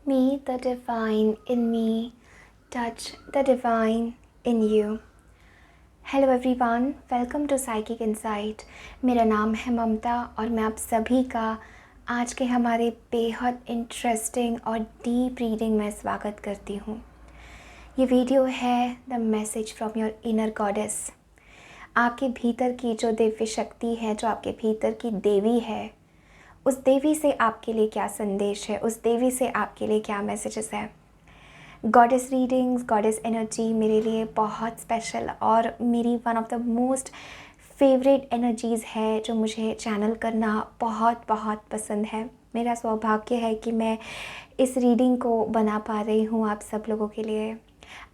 Meet the divine in me, touch the divine in you. Hello everyone, welcome to psychic insight. मेरा नाम है ममता और मैं आप सभी का आज के हमारे बेहद इंटरेस्टिंग और डीप रीडिंग में स्वागत करती हूँ। ये वीडियो है the message from your inner goddess. आपके भीतर की जो दिव्य शक्ति है, जो आपके भीतर की देवी है, उस देवी से आपके लिए क्या संदेश है, उस देवी से आपके लिए क्या मैसेजेस है। गॉडेस रीडिंग्स, गॉडेस एनर्जी मेरे लिए बहुत स्पेशल और मेरी one of the most favourite energies है जो मुझे चैनल करना बहुत बहुत पसंद है। मेरा सौभाग्य है कि मैं इस रीडिंग को बना पा रही हूँ आप सब लोगों के लिए।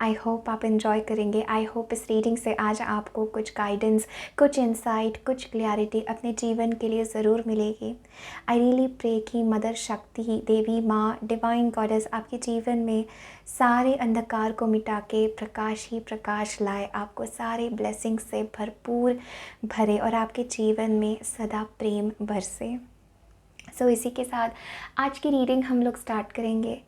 आई होप आप इन्जॉय करेंगे। आई होप इस रीडिंग से आज आपको कुछ गाइडेंस, कुछ इंसाइट, कुछ क्लैरिटी अपने जीवन के लिए ज़रूर मिलेगी। आई रियली प्रे कि मदर शक्ति, देवी माँ, डिवाइन गॉडेस आपके जीवन में सारे अंधकार को मिटा के प्रकाश ही प्रकाश लाए, आपको सारे ब्लेसिंग से भरपूर भरे और आपके जीवन में सदा प्रेम बरसे। इसी के साथ आज की रीडिंग हम लोग स्टार्ट करेंगे।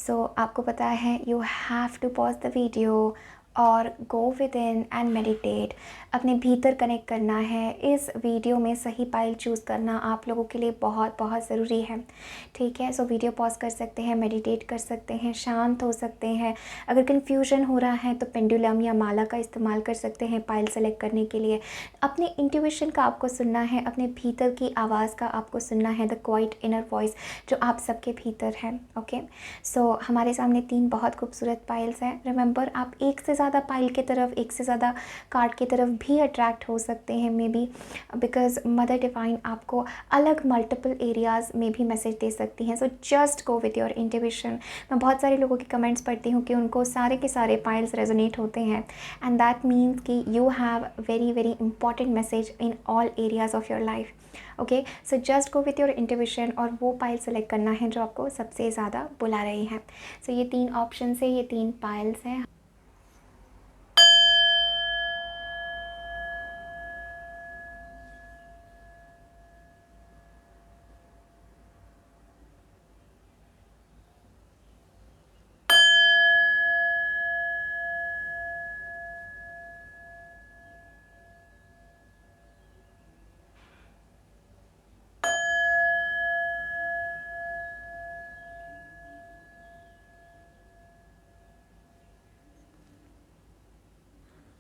आपको पता है you have to pause the video और go within and meditate. अपने भीतर कनेक्ट करना है। इस वीडियो में सही पाइल चूज़ करना आप लोगों के लिए बहुत बहुत ज़रूरी है। ठीक है, वीडियो पॉज कर सकते हैं, मेडिटेट कर सकते हैं, शांत हो सकते हैं। अगर कन्फ्यूजन हो रहा है तो पेंडुलम या माला का इस्तेमाल कर सकते हैं पाइल सेलेक्ट करने के लिए। अपने इंट्यूशन का आपको सुनना है, अपने भीतर की आवाज़ का आपको सुनना है, द क्वाइट इनर वॉइस जो आप सबके भीतर है। ओके, हमारे सामने 3 बहुत खूबसूरत पाइल्स हैं। रिमेंबर, आप एक से ज़्यादा पाइल की तरफ, एक से ज़्यादा कार्ड की तरफ भी अट्रैक्ट हो सकते हैं, may be because mother divine आपको अलग मल्टीपल एरियाज़ में भी मैसेज दे सकती हैं। Just go with your intuition. मैं बहुत सारे लोगों के कमेंट्स पढ़ती हूँ कि उनको सारे के सारे पाइल्स रेजोनेट होते हैं, एंड दैट मीन्स कि you have very very important message in all areas of your life. Okay, just go with your intuition और वो पाइल सेलेक्ट करना है जो आपको सबसे ज़्यादा बुला रही हैं। ये 3 ऑप्शन है, ये 3 पाइल्स हैं।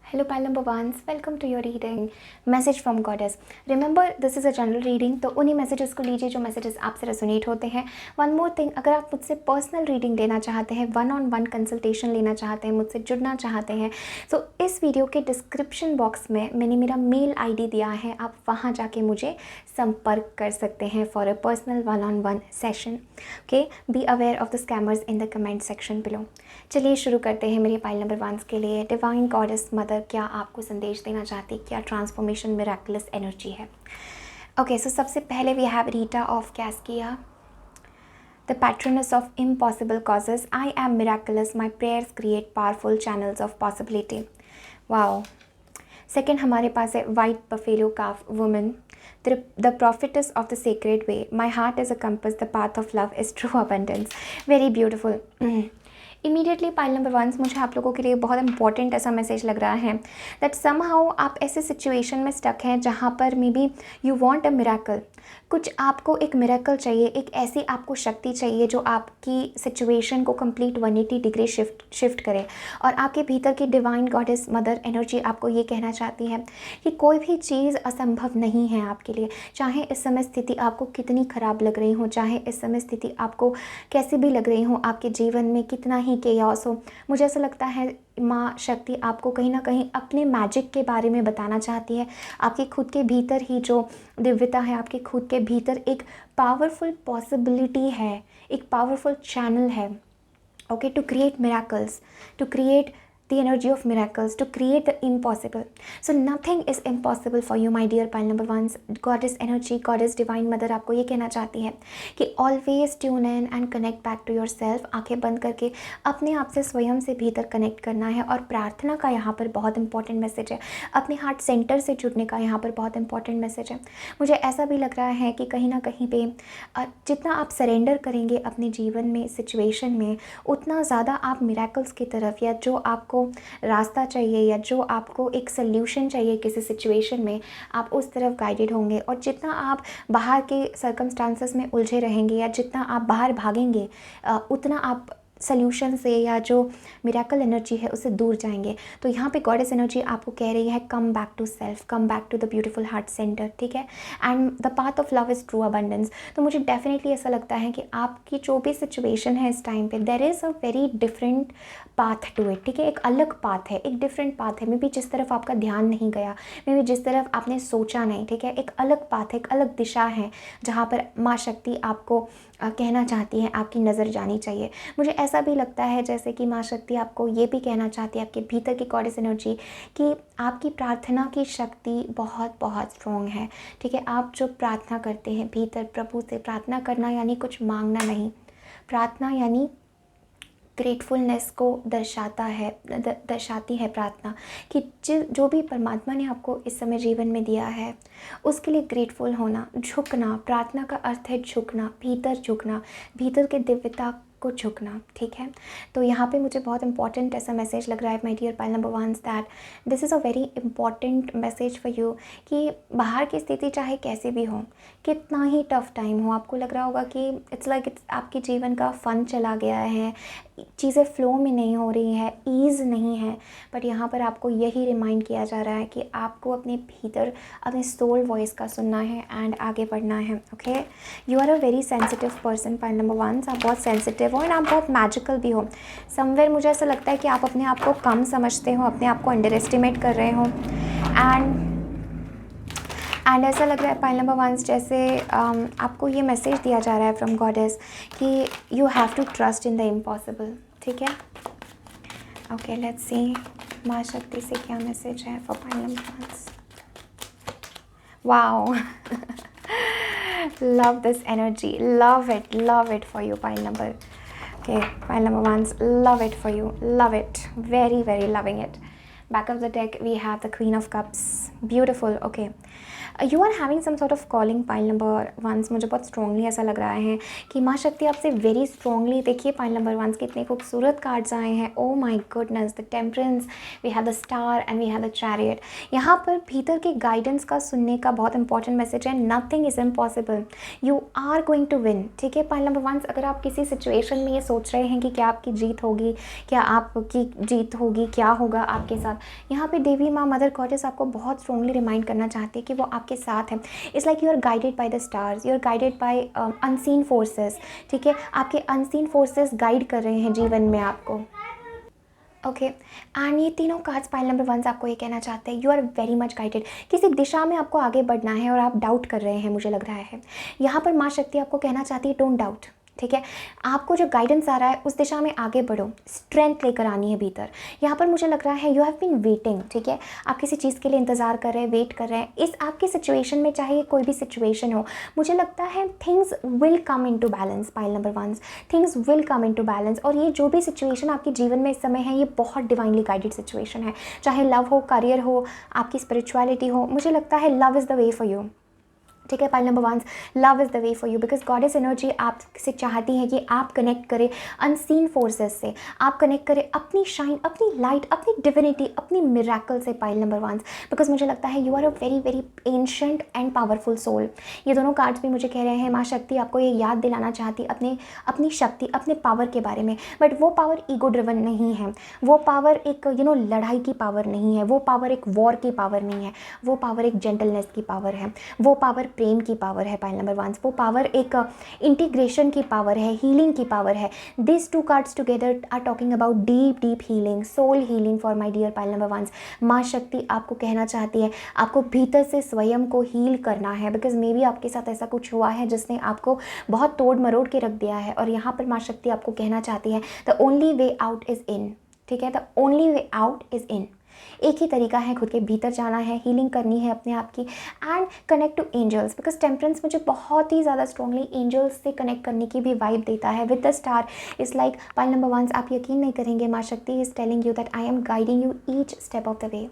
Hello pile number ones, welcome to your reading. Message from goddess. Remember, this is a general reading, तो उन्हीं मैसेजेस को लीजिए जो मैसेजेस आपसे रेजोनेट होते हैं। वन मोर थिंग, अगर आप मुझसे पर्सनल रीडिंग लेना चाहते हैं, 1-on-1 कंसल्टेशन लेना चाहते हैं, मुझसे जुड़ना चाहते हैं, इस वीडियो के डिस्क्रिप्शन बॉक्स में मैंने मेरा मेल ID दिया है, आप वहाँ जाके मुझे संपर्क कर सकते हैं for a personal 1-on-1 session. Okay, be aware of the scammers in the comment section below. चलिए शुरू करते हैं मेरी पाइल नंबर 1 के लिए। डिवाइन गॉडेस मदर क्या आपको संदेश देना चाहती, क्या ट्रांसफॉर्मेशन मिरेकुलस एनर्जी है। ओके, सबसे पहले we have Rita of Cascia, the patroness of impossible causes. I am miraculous, my prayers create powerful channels of possibility. Wow. Second हमारे पास है white buffalo calf woman, the prophetess of the sacred way. My heart is a compass, the path of love is true abundance. Very beautiful. Immediately pile number 1 मुझे आप लोगों के लिए बहुत important ऐसा मैसेज लग रहा है दैट समहाउ आप ऐसे सिचुएशन में स्टक हैं जहाँ पर may be you want a miracle. कुछ आपको एक मिरेकल चाहिए, एक ऐसी आपको शक्ति चाहिए जो आपकी सिचुएशन को कंप्लीट 180 डिग्री शिफ्ट करे। और आपके भीतर की डिवाइन गॉडेस मदर एनर्जी आपको ये कहना चाहती है कि कोई भी चीज़ असंभव नहीं है आपके लिए। चाहे इस समय स्थिति आपको कितनी ख़राब लग रही हो, चाहे इस समय स्थिति आपको कैसी भी लग रही हो, आपके जीवन में कितना ही केओस हो, मुझे ऐसा लगता है माँ शक्ति आपको कहीं ना कहीं अपने मैजिक के बारे में बताना चाहती है। आपके खुद के भीतर ही जो दिव्यता है, आपके खुद के भीतर एक पावरफुल पॉसिबिलिटी है, एक पावरफुल चैनल है, okay, to create miracles, to create the energy of miracles, to create the impossible. So nothing is impossible for you, my dear pile number ones. Goddess energy, Goddess divine mother आपको ये कहना चाहती है कि always tune in and connect back to yourself. आंखें बंद करके अपने आप से स्वयं से भीतर कनेक्ट करना है। और प्रार्थना का यहाँ पर बहुत इंपॉर्टेंट मैसेज है, अपने हार्ट सेंटर से जुड़ने का यहाँ पर बहुत इंपॉर्टेंट मैसेज है। मुझे ऐसा भी लग रहा है कि कहीं ना कहीं पे जितना आप सरेंडर करेंगे अपने जीवन में, सिचुएशन में, उतना ज़्यादा आप मिरेकल्स की तरफ, या जो आपको रास्ता चाहिए या जो आपको एक सल्यूशन चाहिए किसी सिचुएशन में, आप उस तरफ गाइडेड होंगे। और जितना आप बाहर के सर्कमस्टांसेस में उलझे रहेंगे या जितना आप बाहर भागेंगे, उतना आप सल्यूशन से या जो मिरेकल एनर्जी है उससे दूर जाएंगे। तो यहाँ पे गॉडेस एनर्जी आपको कह रही है come back to self, come back to the beautiful heart centre, ठीक है। And the path of love is true abundance. तो मुझे डेफिनेटली ऐसा लगता है कि आपकी जो भी सिचुएशन है इस टाइम पे, there is a very different path to it, ठीक है। एक अलग पाथ है, एक डिफरेंट पाथ है। मे बी जिस तरफ आपका ध्यान नहीं गया, मे बी जिस तरफ आपने सोचा नहीं, ठीक है। एक अलग पाथ है, एक अलग दिशा है जहाँ पर माँ शक्ति आपको कहना चाहती है आपकी नज़र जानी चाहिए। मुझे ऐसा भी लगता है जैसे कि माँ शक्ति आपको ये भी कहना चाहती है, आपके भीतर की गॉडेस एनर्जी, कि आपकी प्रार्थना की शक्ति बहुत बहुत स्ट्रॉन्ग है, ठीक है। आप जो प्रार्थना करते हैं भीतर प्रभु से, प्रार्थना करना यानी कुछ मांगना नहीं, प्रार्थना यानी ग्रेटफुलनेस को दर्शाती है प्रार्थना, कि जो भी परमात्मा ने आपको इस समय जीवन में दिया है उसके लिए ग्रेटफुल होना, झुकना। प्रार्थना का अर्थ है झुकना, भीतर झुकना, भीतर के दिव्यता को झुकना, ठीक है। तो यहाँ पे मुझे बहुत इंपॉर्टेंट ऐसा मैसेज लग रहा है my dear pile number once, that this is a very important message for you, कि बाहर की स्थिति चाहे कैसी भी हो, कितना ही टफ टाइम हो, आपको लग रहा होगा कि इट्स आपके जीवन का फन चला गया है, चीज़ें फ्लो में नहीं हो रही है, ईज़ नहीं है, बट यहाँ पर आपको यही रिमाइंड किया जा रहा है कि आपको अपने भीतर अपने सोल वॉइस का सुनना है एंड आगे बढ़ना है, okay. You are a very sensitive person pile number once. आप बहुत सेंसिटिव हो एंड आप बहुत मैजिकल भी हो। समवेयर मुझे ऐसा लगता है कि आप अपने आप को कम समझते हो, अपने आप को अंडर एस्टिमेट कर रहे हो, एंड ऐसा लग रहा है पाइल नंबर वंस जैसे आपको ये मैसेज दिया जा रहा है फ्रॉम गॉडेस कि you have to trust in the impossible, ठीक है। ओके, लेट्स सी माँ शक्ति से क्या मैसेज है for pile number once. Wow, love this energy, love it for you pile number, okay, pile number ones, love it for you, love it, very very loving it. Back of the deck we have the Queen of Cups, beautiful, okay. You are having some sort of calling pile number ones। मुझे बहुत strongly ऐसा लग रहा है कि माँ शक्ति आपसे very strongly, देखिए pile number once कितने खूबसूरत कार्ड्स आए हैं। Oh my goodness, the temperance, we have the star and we have the chariot. यहाँ पर भीतर के गाइडेंस का सुनने का बहुत इंपॉर्टेंट मैसेज है, nothing is impossible, you are going to win, ठीक है। पाइल नंबर वंस, अगर आप किसी सिचुएशन में ये सोच रहे हैं कि क्या आपकी जीत होगी, क्या आपकी जीत होगी, क्या होगा आपके साथ, यहाँ पे देवी माँ मदर गॉडेस आपको बहुत स्ट्रॉन्गली रिमाइंड करना चाहती है कि वो आपके साथ है। It's like you are guided by the stars, you are guided by unseen forces, ठीक है। आपके अनसीन फोर्सेस गाइड कर रहे हैं जीवन में आपको, ओके। एंड ये तीनों कार्ड्स पाइल नंबर वंस आपको ये कहना चाहते हैं you are very much guided. किसी दिशा में आपको आगे बढ़ना है और आप डाउट कर रहे हैं, मुझे लग रहा है यहाँ पर माँ शक्ति आपको कहना चाहती है डोंट डाउट, ठीक है। आपको जो गाइडेंस आ रहा है उस दिशा में आगे बढ़ो, स्ट्रेंथ लेकर आनी है भीतर। यहाँ पर मुझे लग रहा है यू हैव बीन वेटिंग, ठीक है। आप किसी चीज़ के लिए इंतज़ार कर रहे हैं, वेट कर रहे हैं। इस आपकी सिचुएशन में, चाहे कोई भी सिचुएशन हो, मुझे लगता है things will come into balance pile number once, things will come into balance. और ये जो भी सिचुएशन आपके जीवन में इस समय है, ये बहुत डिवाइनली गाइडेड सिचुएशन है, चाहे लव हो, करियर हो, आपकी स्पिरिचुअलिटी हो। मुझे लगता है love is the way for you, ठीक है। Pile number once, love is the way for you, because goddess energy आपसे चाहती है कि आप कनेक्ट करें अनसीन फोर्सेस से, आप कनेक्ट करें अपनी शाइन, अपनी लाइट, अपनी डिविनिटी, अपनी मिरेकल से पाइल नंबर वंस। बिकॉज मुझे लगता है you are a very very ancient and powerful soul. ये दोनों कार्ड्स भी मुझे कह रहे हैं माँ शक्ति आपको ये याद दिलाना चाहती अपनी शक्ति, अपने पावर के बारे में। बट वो पावर ईगो ड्रिवन नहीं है, वो पावर एक लड़ाई की पावर नहीं है, वो पावर एक वॉर की पावर नहीं है, वो पावर एक जेंटलनेस की पावर है, वो पावर प्रेम की पावर है पाइल नंबर वंस, वो पावर एक इंटीग्रेशन की पावर है, हीलिंग की पावर है। This two cards together are talking about deep deep healing, soul healing for my dear pile number once. Maa Shakti आपको कहना चाहती है आपको भीतर से स्वयं को हील करना है, बिकॉज मे बी आपके साथ ऐसा कुछ हुआ है जिसने आपको बहुत तोड़ मरोड़ के रख दिया है। और यहाँ पर माँ शक्ति आपको कहना चाहती है the only way out is in, ठीक है, the only way out is in. एक ही तरीका है, खुद के भीतर जाना है, हीलिंग करनी है अपने आप की, and connect to angels, because temperance मुझे बहुत ही ज़्यादा स्ट्रॉन्गली एंजल्स से कनेक्ट करने की भी वाइब देता है। With the star is like pile number 1, आप यकीन नहीं करेंगे, माँ Shakti is telling you that I M guiding you each step of the way.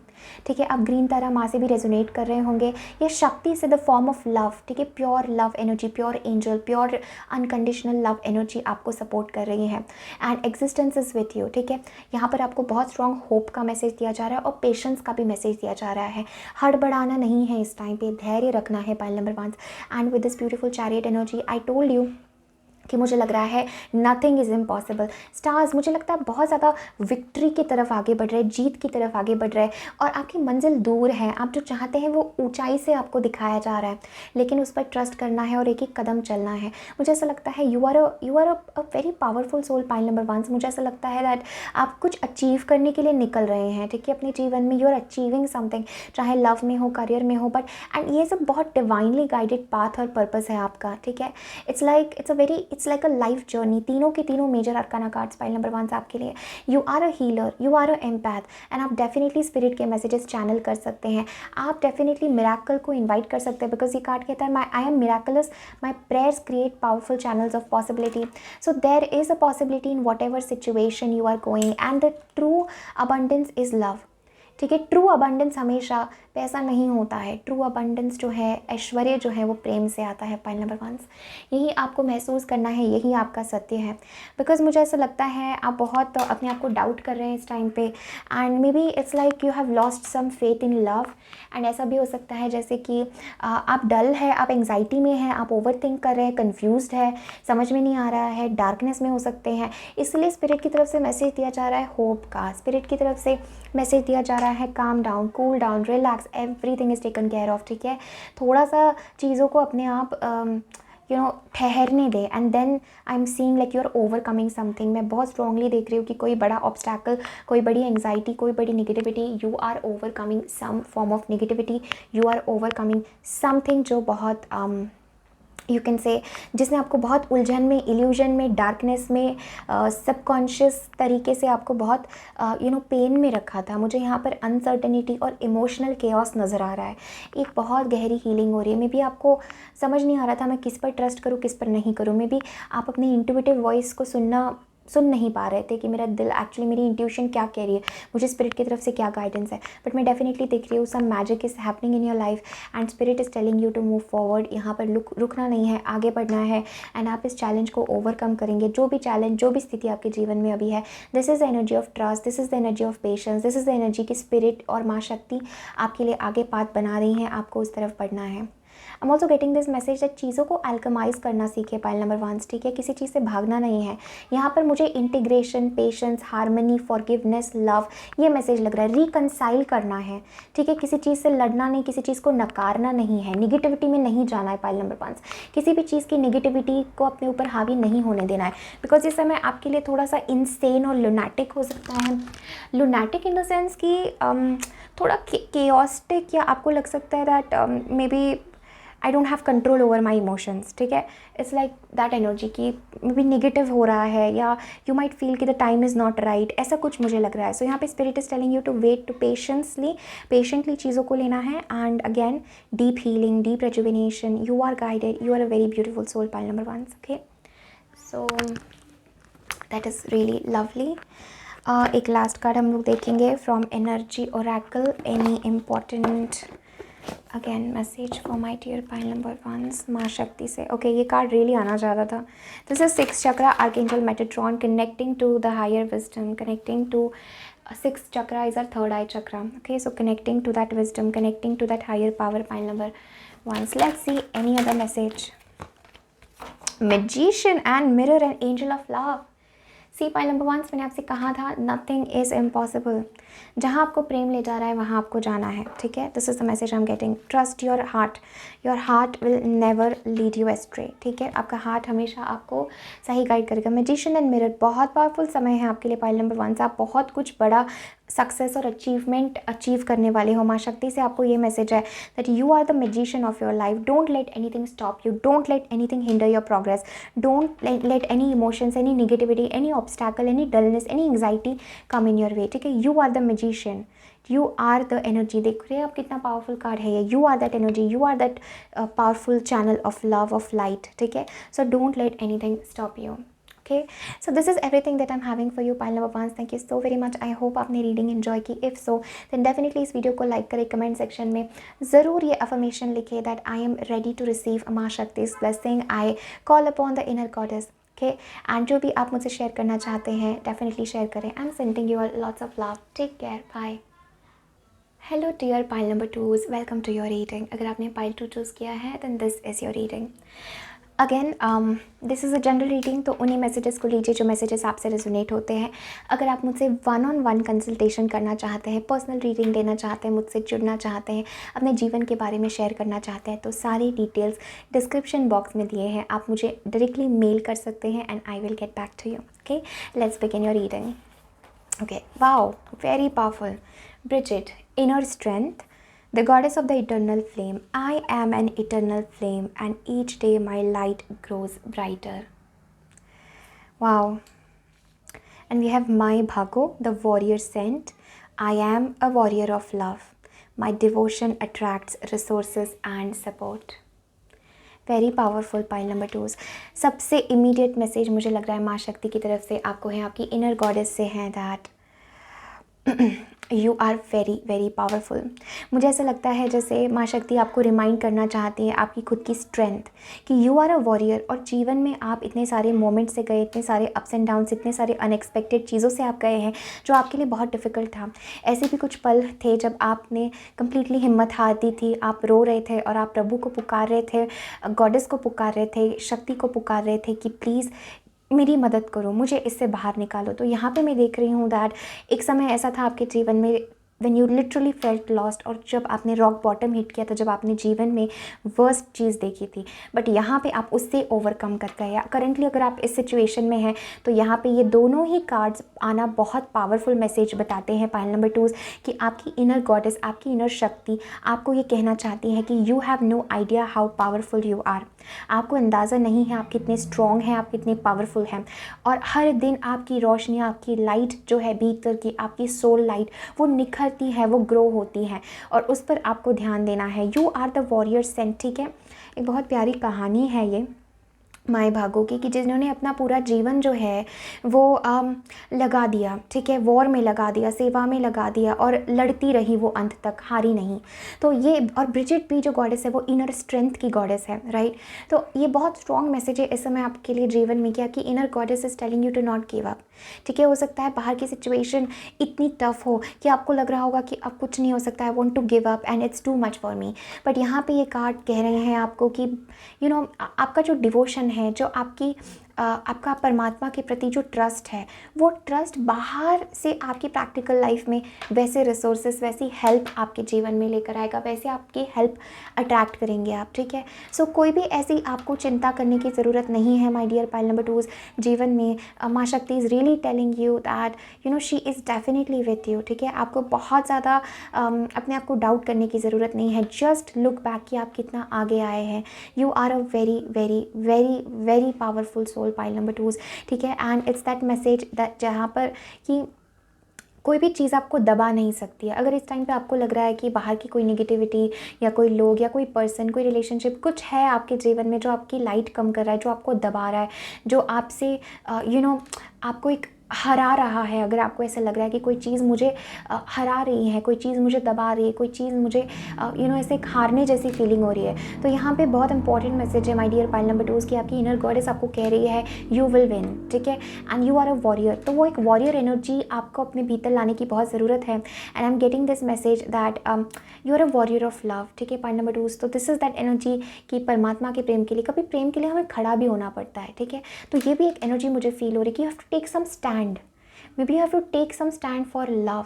ठीक है, आप ग्रीन तारा माँ से भी रेजोनेट कर रहे होंगे। ये शक्ति से द फॉर्म ऑफ लव, ठीक है, pure love energy, pure angel, pure unconditional love energy आपको सपोर्ट कर रही है, and existence is with you. ठीक है, यहाँ पर आपको बहुत स्ट्रॉन्ग होप का मैसेज दिया जा रहा है और पेशेंस का भी मैसेज दिया जा रहा है। हड़बड़ाना नहीं है इस टाइम पे, धैर्य रखना है pile number 1। And with this beautiful chariot energy I told you कि मुझे लग रहा है नथिंग इज़ इम्पॉसिबल। स्टार्स, मुझे लगता है बहुत ज़्यादा विक्ट्री की तरफ आगे बढ़ रहे हैं, जीत की तरफ आगे बढ़ रहे हैं, और आपकी मंजिल दूर है। आप जो चाहते हैं वो ऊंचाई से आपको दिखाया जा रहा है, लेकिन उस पर ट्रस्ट करना है और एक एक कदम चलना है। मुझे ऐसा लगता है you are a very powerful soul pile number 1। मुझे ऐसा लगता है दैट आप कुछ अचीव करने के लिए निकल रहे हैं, ठीक है, अपने जीवन में। यू आर अचीविंग समथिंग, चाहे लव में हो, करियर में हो, बट एंड ये सब बहुत डिवाइनली गाइडेड पाथ और पर्पस है आपका। ठीक है, it's like a life journey. तीनों के तीनों major arcana cards pile number 1 आपके लिए। You are a healer, you are an empath, and आप डेफिनेटली स्पिरिट के मैसेजेस चैनल कर सकते हैं। आप डेफिनेटली मिराकल को इनवाइट कर सकते हैं, बिकॉज ये कार्ड कहता है I am miraculous, my prayers create powerful channels of possibility. So there is a possibility in whatever situation you are going, and the true abundance is love. ठीक है, true abundance हमेशा पैसा नहीं होता है। True abundance जो है, ऐश्वर्य जो है, वो प्रेम से आता है पाइल नंबर 1। यही आपको महसूस करना है, यही आपका सत्य है। बिकॉज मुझे ऐसा लगता है आप बहुत अपने आप को डाउट कर रहे हैं इस टाइम पे, and maybe it's like you have lost some faith in love. And ऐसा भी हो सकता है जैसे कि आप डल है, आप एंग्जाइटी में हैं, आप ओवर थिंक कर रहे हैं, कन्फ्यूज़ड है, समझ में नहीं आ रहा है, डार्कनेस में हो सकते हैं। इसलिए स्पिरिट की तरफ से मैसेज दिया जा रहा है होप का। स्पिरिट की तरफ से मैसेज दिया जा रहा है calm down, cool down, relax, everything is taken care of. ठीक है, थोड़ा सा चीज़ों को अपने आप ठहरने दे, and then I am seeing like you are overcoming something. मैं बहुत स्ट्रॉन्गली देख रही हूँ कि कोई बड़ा ऑब्स्टैकल, कोई बड़ी एंग्जाइटी, कोई बड़ी negativity, you are overcoming some form of negativity, you are overcoming something जो बहुत यू कैन से, जिसने आपको बहुत उलझन में, इल्यूजन में, डार्कनेस में, सबकॉन्शियस तरीके से आपको बहुत पेन में रखा था। मुझे यहाँ पर अनसर्टेनिटी और इमोशनल केओस नज़र आ रहा है। एक बहुत गहरी हीलिंग हो रही है। मे बी आपको समझ नहीं आ रहा था मैं किस पर ट्रस्ट करूँ, किस पर नहीं करूँ। मे बी आप अपनी इंट्यूटिव वॉइस को सुन नहीं पा रहे थे कि मेरा दिल एक्चुअली, मेरी इंट्यूशन क्या कह रही है, मुझे स्पिरिट की तरफ से क्या गाइडेंस है। बट मैं डेफिनेटली देख रही हूँ some magic is happening in your life, and spirit is telling you to move forward. यहाँ पर रुकना नहीं है, आगे बढ़ना है, एंड आप इस चैलेंज को ओवरकम करेंगे। जो भी चैलेंज, जो भी स्थिति आपके जीवन में अभी है, this is the energy of trust, this is the energy of patience, this is the energy की स्पिरिट और माँ शक्ति आपके लिए आगे पाथ बना रही हैं, आपको उस तरफ बढ़ना है। I am also getting this message that चीज़ों को अल्कमाइज करना सीखे पाइल नंबर 1। ठीक है, किसी चीज़ से भागना नहीं है। यहाँ पर मुझे integration, patience, harmony, forgiveness, love, ये मैसेज लग रहा है। रिकनसाइल करना है, ठीक है, किसी चीज़ से लड़ना नहीं, किसी चीज़ को नकारना नहीं है, निगेटिविटी में नहीं जाना है पाइल नंबर 5। किसी भी चीज़ की निगेटिविटी को अपने ऊपर हावी नहीं होने देना है, बिकॉज इस समय आपके लिए थोड़ा सा इंसेन और लुनैटिक हो सकता है। लुनैटिक इन द सेंस कि थोड़ा केओस्टिक, या आपको लग सकता है that maybe I don't have control over my emotions. ठीक है, इट्स लाइक दैट एनर्जी की मे बी निगेटिव हो रहा है, या यू माइट फील कि the time is not right, ऐसा कुछ मुझे लग रहा है। सो यहाँ पे spirit is telling you to wait, to patiently चीज़ों को लेना है, and again deep healing, deep rejuvenation, you are guided, you are a very beautiful soul pile number 1। Okay, so that is really lovely. एक last card हम लोग देखेंगे from energy oracle. Any important again message for my dear pile number 1 Maa शक्ति से। Okay, ये card really आना चाहता था। This is 6th chakra, archangel Metatron, connecting to the higher wisdom, connecting to 6th chakra is our third eye chakra. Okay, so connecting to that wisdom, connecting to that higher power, pile number 1. So let's see any other message. Magician and mirror and angel of love. See pile number 1, मैंने आपसे कहा था nothing is impossible. जहाँ आपको प्रेम ले जा रहा है वहाँ आपको जाना है। ठीक है, this is the message I am getting. Trust your heart will never lead you ashtray. ठीक है, आपका हार्ट हमेशा आपको सही गाइड करेगा। मैजिशियन एंड मिरर, बहुत पावरफुल समय है आपके लिए पाइल नंबर 1। आप बहुत कुछ बड़ा सक्सेस और अचीवमेंट अचीव करने वाले हो। माँ शक्ति से आपको ये मैसेज है that you are the magician of your life. Don't let anything stop you, don't let anything hinder your progress, don't let any emotions, any negativity, any obstacle, any dullness, any anxiety come in your way. ठीक है, you are the magician, you are the energy. देख रहे हैं आप कितना powerful card है ये। You are that energy, you are that powerful channel of love, of light. ठीक है, so don't let anything stop you. Okay, so this is everything that I'm having for you, pile number 1. Thank you so very much. I hope आपने reading enjoy की. If so, then definitely इस video को like करें, comment section में ज़रूर ये affirmation लिखे that I am ready to receive Maa Shakti's blessing. I call upon the inner goddess. Okay, and जो भी आप मुझसे शेयर करना चाहते हैं डेफिनेटली शेयर करें. I am sending you lots of love. Take care, bye. Hello dear pile number 2s, welcome to your reading. अगर आपने पाइल 2 चूज़ किया है then this is your reading. Again this is a general reading, तो उन्हीं messages को लीजिए जो messages आपसे रेजोनेट होते हैं. अगर आप मुझसे 1-on-1 कंसल्टेशन करना चाहते हैं, पर्सनल रीडिंग लेना चाहते हैं, मुझसे जुड़ना चाहते हैं, अपने जीवन के बारे में शेयर करना चाहते हैं, तो सारी डिटेल्स डिस्क्रिप्शन बॉक्स में दिए हैं. आप मुझे डायरेक्टली मेल कर सकते हैं and I will get back to you. Okay, let's begin your reading. Okay, wow, very powerful. Brigit, inner strength. The goddess of the eternal flame. I am an eternal flame and each day my light grows brighter. Wow. And we have my Bhago, the warrior saint. I am a warrior of love. My devotion attracts resources and support. Very powerful pile number 2. सबसे immediate message मुझे लग रहा है माँ शक्ति की तरफ से आपको है, आपकी इनर गॉडेस से है that you are very very powerful. मुझे ऐसा लगता है जैसे माँ शक्ति आपको रिमाइंड करना चाहती है आपकी खुद की स्ट्रेंथ कि यू आर अ वॉरियर. और जीवन में आप इतने सारे मोमेंट्स से गए, इतने सारे अप्स एंड डाउन्स, इतने सारे अनएक्सपेक्टेड चीज़ों से आप गए हैं जो आपके लिए बहुत डिफ़िकल्ट था. ऐसे भी कुछ पल थे जब आपने कम्प्लीटली हिम्मत हार दी थी, आप रो रहे थे और आप प्रभु को पुकार रहे थे, गॉडेस को पुकार रहे थे, शक्ति को पुकार रहे थे कि प्लीज़ मेरी मदद करो, मुझे इससे बाहर निकालो. तो यहाँ पे मैं देख रही हूँ दैट एक समय ऐसा था आपके जीवन में when you literally felt lost, और जब आपने रॉक बॉटम हिट किया था, जब आपने जीवन में वर्स्ट चीज़ देखी थी, बट यहाँ पे आप उससे ओवरकम कर गए. करेंटली अगर आप इस सिचुएशन में हैं तो यहाँ पे ये दोनों ही कार्ड्स आना बहुत पावरफुल मैसेज बताते हैं पाइल नंबर 2 कि आपकी इनर गॉडेस, आपकी इनर शक्ति आपको ये कहना चाहती है कि you have no idea how powerful you are. आपको अंदाज़ा नहीं है आप कितने स्ट्रॉन्ग हैं, आप कितने पावरफुल हैं. और हर दिन आपकी रोशनी, आपकी लाइट जो है भीतर की, आपकी सोल लाइट, वो निखरती है, वो ग्रो होती है और उस पर आपको ध्यान देना है. You are the warrior saint. ठीक है, एक बहुत प्यारी कहानी है ये माए भागों की कि जिन्होंने अपना पूरा जीवन जो है वो लगा दिया. ठीक है, वॉर में लगा दिया, सेवा में लगा दिया और लड़ती रही वो अंत तक, हारी नहीं. तो ये, और ब्रिजिट भी जो गॉडेस है वो इनर स्ट्रेंथ की गॉडेस है, राइट. तो ये बहुत स्ट्रॉन्ग मैसेज है इस समय आपके लिए जीवन में क्या कि inner goddess is telling you to not give up. ठीक है, हो सकता है बाहर की सिचुएशन इतनी टफ हो कि आपको लग रहा होगा कि अब कुछ नहीं हो सकता, I want to give up and it's too much for me. But यहाँ पे ये कार्ड कह रहे हैं आपको कि यू नो आपका जो डिवोशन है, जो आपका परमात्मा के प्रति जो ट्रस्ट है, वो ट्रस्ट बाहर से आपकी प्रैक्टिकल लाइफ में वैसे रिसोर्सेस, वैसी हेल्प आपके जीवन में लेकर आएगा, वैसे आपकी हेल्प अट्रैक्ट करेंगे आप. ठीक है, सो कोई भी ऐसी आपको चिंता करने की ज़रूरत नहीं है माय डियर पाइल नंबर 2. जीवन में माँ Shakti is really telling you that you know she is definitely with you. ठीक है, आपको बहुत ज़्यादा अपने आप को डाउट करने की ज़रूरत नहीं है. जस्ट लुक बैक कि आप कितना आगे आए हैं. You are a very very very very powerful soul pile number 2. ठीक है, and it's that message that जहाँ पर कि कोई भी चीज़ आपको दबा नहीं सकती है. अगर इस टाइम पे आपको लग रहा है कि बाहर की कोई नेगेटिविटी या कोई लोग या कोई पर्सन, कोई रिलेशनशिप कुछ है आपके जीवन में जो आपकी लाइट कम कर रहा है, जो आपको दबा रहा है, जो आपसे आपको एक हरा रहा है, अगर आपको ऐसा लग रहा है कि कोई चीज़ मुझे हरा रही है, कोई चीज़ मुझे दबा रही है, कोई चीज़ मुझे ऐसे एक हारने जैसी फीलिंग हो रही है, तो यहाँ पे बहुत इंपॉर्टेंट मैसेज है माय डियर पाइल नंबर 2 की आपकी इनर गॉडेस आपको कह रही है यू विल विन. ठीक है, and you are a warrior. तो वो एक वॉरियर एनर्जी आपको अपने भीतर लाने की बहुत ज़रूरत है. And I am getting this message that you are a warrior of love. ठीक है पाइल नंबर 2. तो दिस इज़ दैट एनर्जी कि परमात्मा के प्रेम के लिए, कभी प्रेम के लिए हमें खड़ा भी होना पड़ता है. ठीक है, तो ये भी एक एनर्जी मुझे फील हो रही है कि you have to take some stand. Maybe you have to take some stand for love,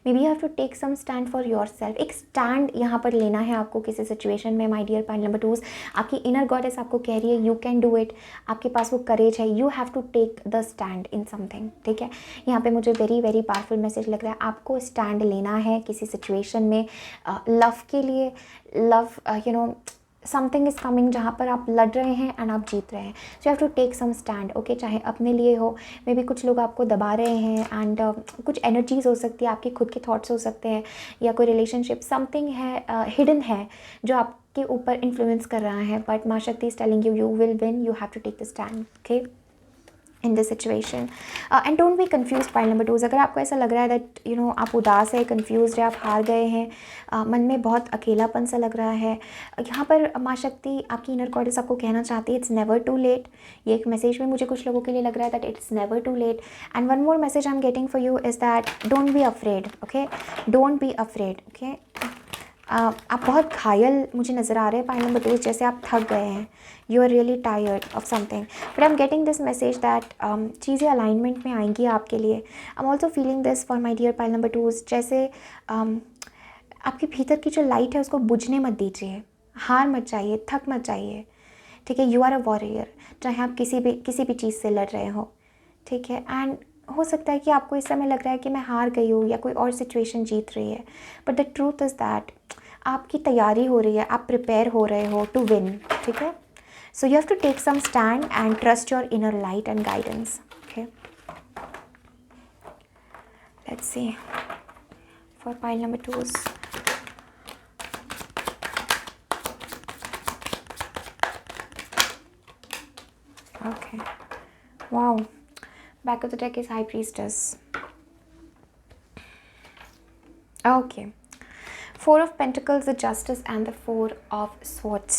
maybe you have to take some stand for yourself. एक स्टैंड यहाँ पर लेना है आपको किसी सिचुएशन में my dear pile number twos. आपकी inner goddess आपको कह रही है यू कैन डू इट, आपके पास वो करेज है, you have to take the stand in something, ठीक है। यहाँ पे मुझे वेरी वेरी पावरफुल मैसेज लग रहा है, आपको स्टैंड लेना है किसी सिचुएशन में, लव के लिए, love you know something is coming जहाँ पर आप लड़ रहे हैं एंड आप जीत रहे हैं। So you have to take some stand, okay. चाहे अपने लिए हो, मे बी कुछ लोग आपको दबा रहे हैं एंड कुछ एनर्जीज हो सकती है, आपके खुद के थॉट्स हो सकते हैं, या कोई रिलेशनशिप समथिंग है हिडन है जो आपके ऊपर इन्फ्लुएंस कर रहा है, but Maa Shakti is telling you you will win, you have to take the stand, okay, in this situation. And don't be confuse pile number twos. अगर आपको ऐसा लग रहा है दैट यू नो आप उदास है, कन्फ्यूज है, आप हार गए हैं, मन में बहुत अकेलापन सा लग रहा है, यहाँ पर माँ शक्ति आपकी इनर गॉडेस आपको कहना चाहती है इट्स नेवर टू लेट। ये एक मैसेज में मुझे कुछ लोगों के लिए लग रहा है that it's never too late. And one more message I am getting for you is that don't be afraid, okay, don't be afraid, okay. आप बहुत घायल मुझे नज़र आ रहे हैं पाइल नंबर टू, जैसे आप थक गए हैं, you are really tired of something, but I am getting this message that चीज़ें अलाइनमेंट में आएंगी आपके लिए। I am also feeling this for my dear pile number twos, जैसे आपके भीतर की जो लाइट है उसको बुझने मत दीजिए, हार मत जाइए, थक मत जाइए, ठीक है। यू आर अ वॉरियर, चाहे आप किसी भी चीज़ से लड़ रहे हो, ठीक है। एंड हो सकता है कि आपको इस समय लग रहा है कि मैं हार गई हूँ या कोई और सिचुएशन जीत रही है, but the truth is that आपकी तैयारी हो रही है, आप प्रिपेयर हो रहे हो टू विन, ठीक है। So you have to take some stand and trust your inner light and guidance, okay. Let's see for pile number twos. Okay, wow, back of the deck is High Priestess. Okay, Four of Pentacles, the Justice and the Four of Swords.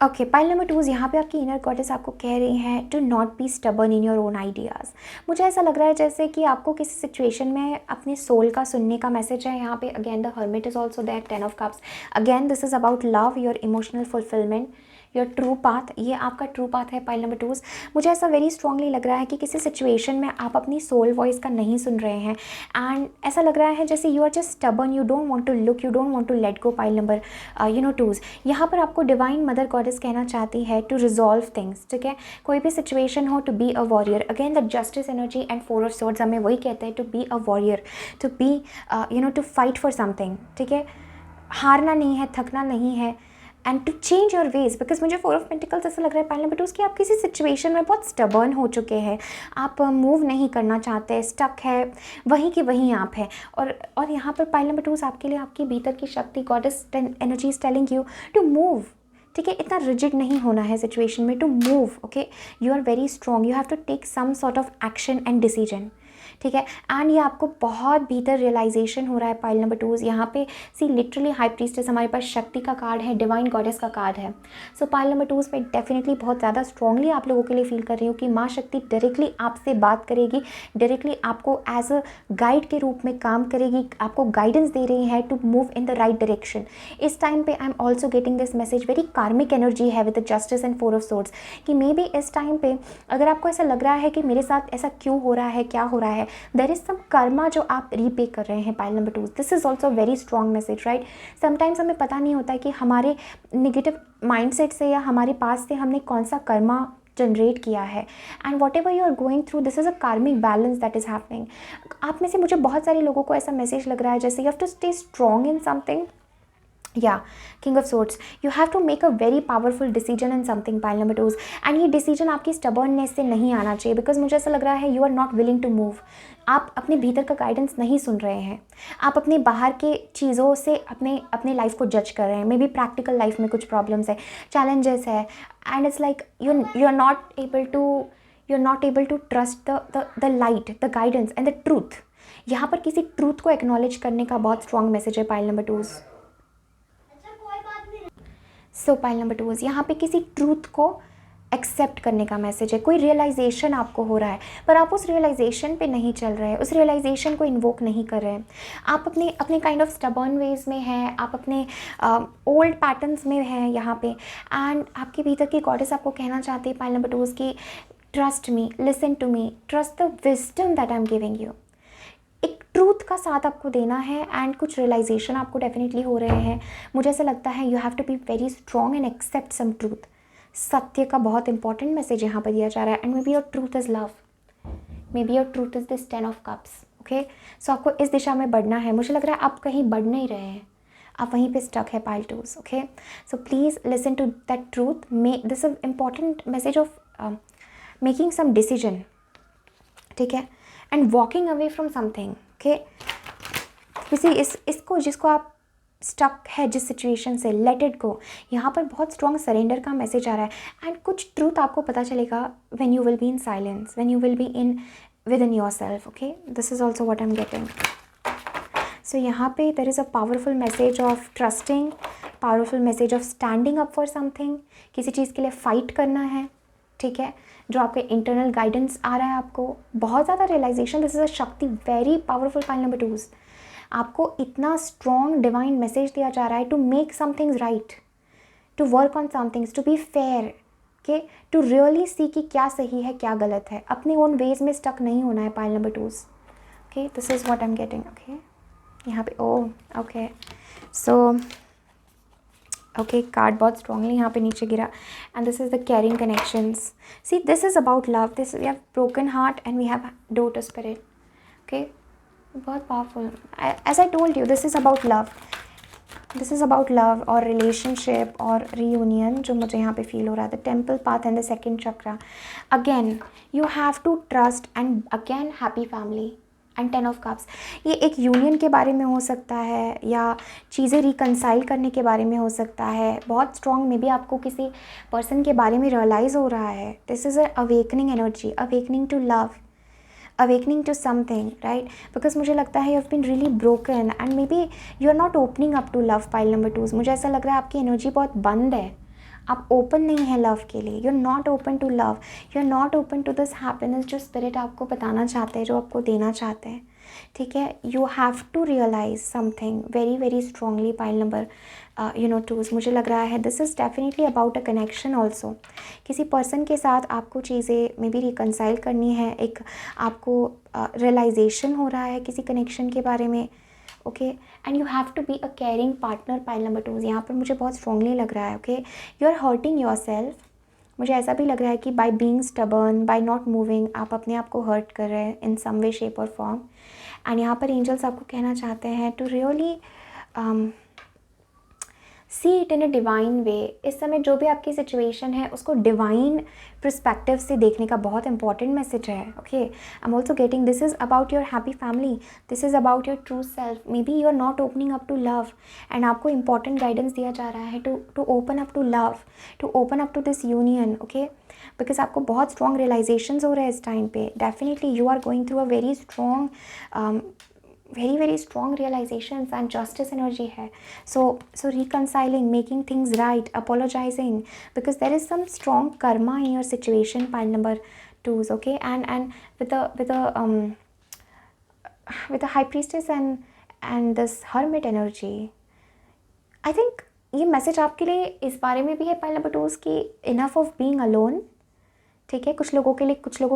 Okay, pile number twos, यहाँ पे आपकी inner goddess आपको कह रही हैं to not be stubborn in your own ideas. मुझे ऐसा लग रहा है जैसे कि आपको किसी सिचुएशन में अपने सोल का सुनने का मैसेज है। यहाँ पे again the hermit is also there, 10 of cups, again this is about love, your emotional fulfilment, your true path, ये आपका ट्रू पाथ है पाइल नंबर टूज। मुझे ऐसा वेरी स्ट्रांगली लग रहा है कि किसी सिचुएशन में आप अपनी सोल वॉइस का नहीं सुन रहे हैं एंड ऐसा लग रहा है जैसे you are just stubborn, you don't want to look, you don't want to let go pile number you know twos. यहाँ पर आपको डिवाइन मदर गॉडेस कहना चाहती है टू रिजॉल्व थिंग्स, ठीक है। कोई भी सिचुएशन हो, to be a warrior, again the justice energy and four of swords हमें वही कहते हैं, to be a warrior, to be you know to fight for something, ठीक है। हारना नहीं है, थकना नहीं है, and to change your ways, because मुझे फोर ऑफ पेंटिकल्स ऐसा लग रहा है पाइल नंबर टू कि आप किसी सिचुएशन में बहुत स्टबर्न हो चुके हैं, आप मूव नहीं करना चाहते, स्टक है, वहीं की वहीं आप हैं। और यहाँ पर पाइल नंबर टूज आपके लिए आपकी भीतर की शक्ति, goddess energy is telling you to move, ठीक है। इतना रिजिड नहीं होना है सिचुएशन में, to move, okay. You are very strong, you have to take some sort of action and decision, ठीक है। एंड ये आपको बहुत भीतर रियलाइजेशन हो रहा है पाइल नंबर टूज। यहाँ पे सी लिटरली हाई प्रीस्टेस हमारे पास शक्ति का कार्ड है, डिवाइन गॉडेस का कार्ड है। सो पाइल नंबर टूज में डेफिनेटली बहुत ज़्यादा स्ट्रांगली आप लोगों के लिए फील कर रही हूँ कि माँ शक्ति डायरेक्टली आपसे बात करेगी, डायरेक्टली आपको एज अ गाइड के रूप में काम करेगी, आपको गाइडेंस दे रही है to move in the right direction. इस टाइम पे I am also getting this message, very karmic energy है with the justice and four of swords, कि मे बी इस टाइम पे अगर आपको ऐसा लग रहा है कि मेरे साथ ऐसा क्यों हो रहा है, क्या हो रहा है, देयर इज सम कर्मा जो आप रीपे कर रहे हैं pile number two. This is also very strong message, right. Sometimes हमें पता नहीं होता है कि हमारे नेगेटिव माइंडसेट से या हमारे पास से हमने कौन सा कर्मा जनरेट किया है, and whatever you are going through, this is a karmic balance that is happening. आप में से मुझे बहुत सारे लोगों को ऐसा मैसेज लग रहा है जैसे you have to stay strong in something, या king of swords, you have to make a very powerful decision in something pile number twos, and ये डिसीजन आपकी स्टबर्ननेस से नहीं आना चाहिए, बिकॉज मुझे ऐसा लग रहा है you are not willing to move. आप अपने भीतर का गाइडेंस नहीं सुन रहे हैं, आप अपने बाहर के चीज़ों से अपने लाइफ को जज कर रहे हैं। मे बी प्रैक्टिकल लाइफ में कुछ प्रॉब्लम्स है, चैलेंजेस है, and it's like you are not able to trust the light, the guidance and the truth. यहाँ पर किसी ट्रूथ को एक्नॉलेज करने का बहुत स्ट्रॉन्ग मैसेज है pile number twos. So pile number twos, यहाँ पे किसी ट्रूथ को एक्सेप्ट करने का मैसेज है। कोई रियलाइजेशन आपको हो रहा है, पर आप उस रियलाइजेशन पे नहीं चल रहे हैं, उस रियलाइजेशन को इन्वोक नहीं कर रहे हैं। आप अपने काइंड ऑफ स्टबर्न वेज में हैं, आप अपने ओल्ड पैटर्न्स में हैं यहाँ पे, एंड आपके भीतर की गॉडेस आपको कहना चाहती है पाइल नंबर टूज की trust me, listen to me, trust the wisdom that I am giving you. एक ट्रूथ का साथ आपको देना है एंड कुछ रियलाइजेशन आपको डेफिनेटली हो रहे हैं। मुझे ऐसा लगता है you have to be very strong and accept some truth. सत्य का बहुत इंपॉर्टेंट मैसेज यहाँ पर दिया जा रहा है। And maybe your truth is love, maybe your truth is this 10 of cups. Okay, so आपको इस दिशा में बढ़ना है। मुझे लग रहा है आप कहीं बढ़ नहीं रहे हैं, आप वहीं पे स्टक है pile twos. Okay, so please listen to that truth. This is important message of making some decision, ठीक है, and walking away from something. Okay, किसी इसको जिसको आप स्टक है जिस सिचुएशन से, लेट इट गो। यहाँ पर बहुत स्ट्रॉन्ग सरेंडर का मैसेज आ रहा है एंड कुछ ट्रूथ आपको पता चलेगा when you will be in silence, when you will be in within yourself. Okay, this is also what I am getting. So यहाँ पे there is a powerful message of trusting, powerful message of standing up for something. किसी चीज़ के लिए fight करना है, ठीक है, जो आपके इंटरनल गाइडेंस आ रहा है आपको। बहुत ज़्यादा रियलाइजेशन, दिस इज़ अ शक्ति, वेरी पावरफुल पाइल नंबर 2। आपको इतना स्ट्रॉन्ग डिवाइन मैसेज दिया जा रहा है to make somethings right, to work on somethings, to be fair, के टू रियली सी कि क्या सही है क्या गलत है। अपने ओन वेज में स्टक नहीं होना है pile number 2। Okay, this is what I am getting. Okay, यहाँ पे ओके, सो ओके, कार्ड बहुत स्ट्रांगली यहाँ पे नीचे गिरा and this is the caring connections. See, this is about love, this we have broken heart and we have daughter spirit. Okay, बहुत powerful. As I told you, this is about love, this is about love और relationship और reunion जो मुझे यहाँ पे feel हो रहा था। Temple path and the second chakra. Again you have to trust and again happy family and 10 of cups. ये एक यूनियन के बारे में हो सकता है या चीज़ें रिकनसाइल करने के बारे में हो सकता है। बहुत स्ट्रॉन्ग मे बी आपको किसी पर्सन के बारे में रियलाइज़ हो रहा है। This is a awakening energy, awakening to love, awakening to something, right, because मुझे लगता है you have been really broken and maybe you are not opening up to love pile number 2। मुझे ऐसा लग रहा है आपकी एनर्जी बहुत बंद है, आप ओपन नहीं है लव के लिए। You are not open to love, you are not open to this happiness जो स्पिरिट आपको बताना चाहते हैं, जो आपको देना चाहते हैं, ठीक है। You have to realise something very very strongly pile number 2। मुझे लग रहा है this is definitely about a connection also. किसी पर्सन के साथ आपको चीज़ें मे बी रिकनसाइल करनी है, एक आपको रियलाइजेशन हो रहा है किसी कनेक्शन के बारे में। Okay, and you have to be a caring partner pile number 2। यहाँ पर मुझे बहुत स्ट्रांगली लग रहा है। Okay, you are hurting yourself. मुझे ऐसा भी लग रहा है कि by being stubborn, by not moving, आप अपने आप को हर्ट कर रहे हैं इन सम वे शेप और फॉर्म। एंड यहाँ पर एंजल्स आपको कहना चाहते हैं to really see it in a divine वे। इस समय जो भी आपकी सिचुएशन है उसको डिवाइन पर्सपेक्टिव से देखने का बहुत इंपॉर्टेंट मैसेज है। Okay, I am also getting this is about your happy family, this is about your true self. Maybe you are not opening up to love and आपको important guidance दिया जा रहा है to open up to love, to open up to this union. Okay, because आपको बहुत strong realisations हो रहे हैं इस टाइम पे। Definitely you are going through a very strong very strong realizations and justice energy hai. So reconciling, making things right, apologizing, because there is some strong karma in your situation pile number 2s. Okay, and with the high priestess and this hermit energy, I think ये message आपके लिए इस बारे में भी है pile number 2 की, enough of being alone. ठीक है, कुछ लोगों के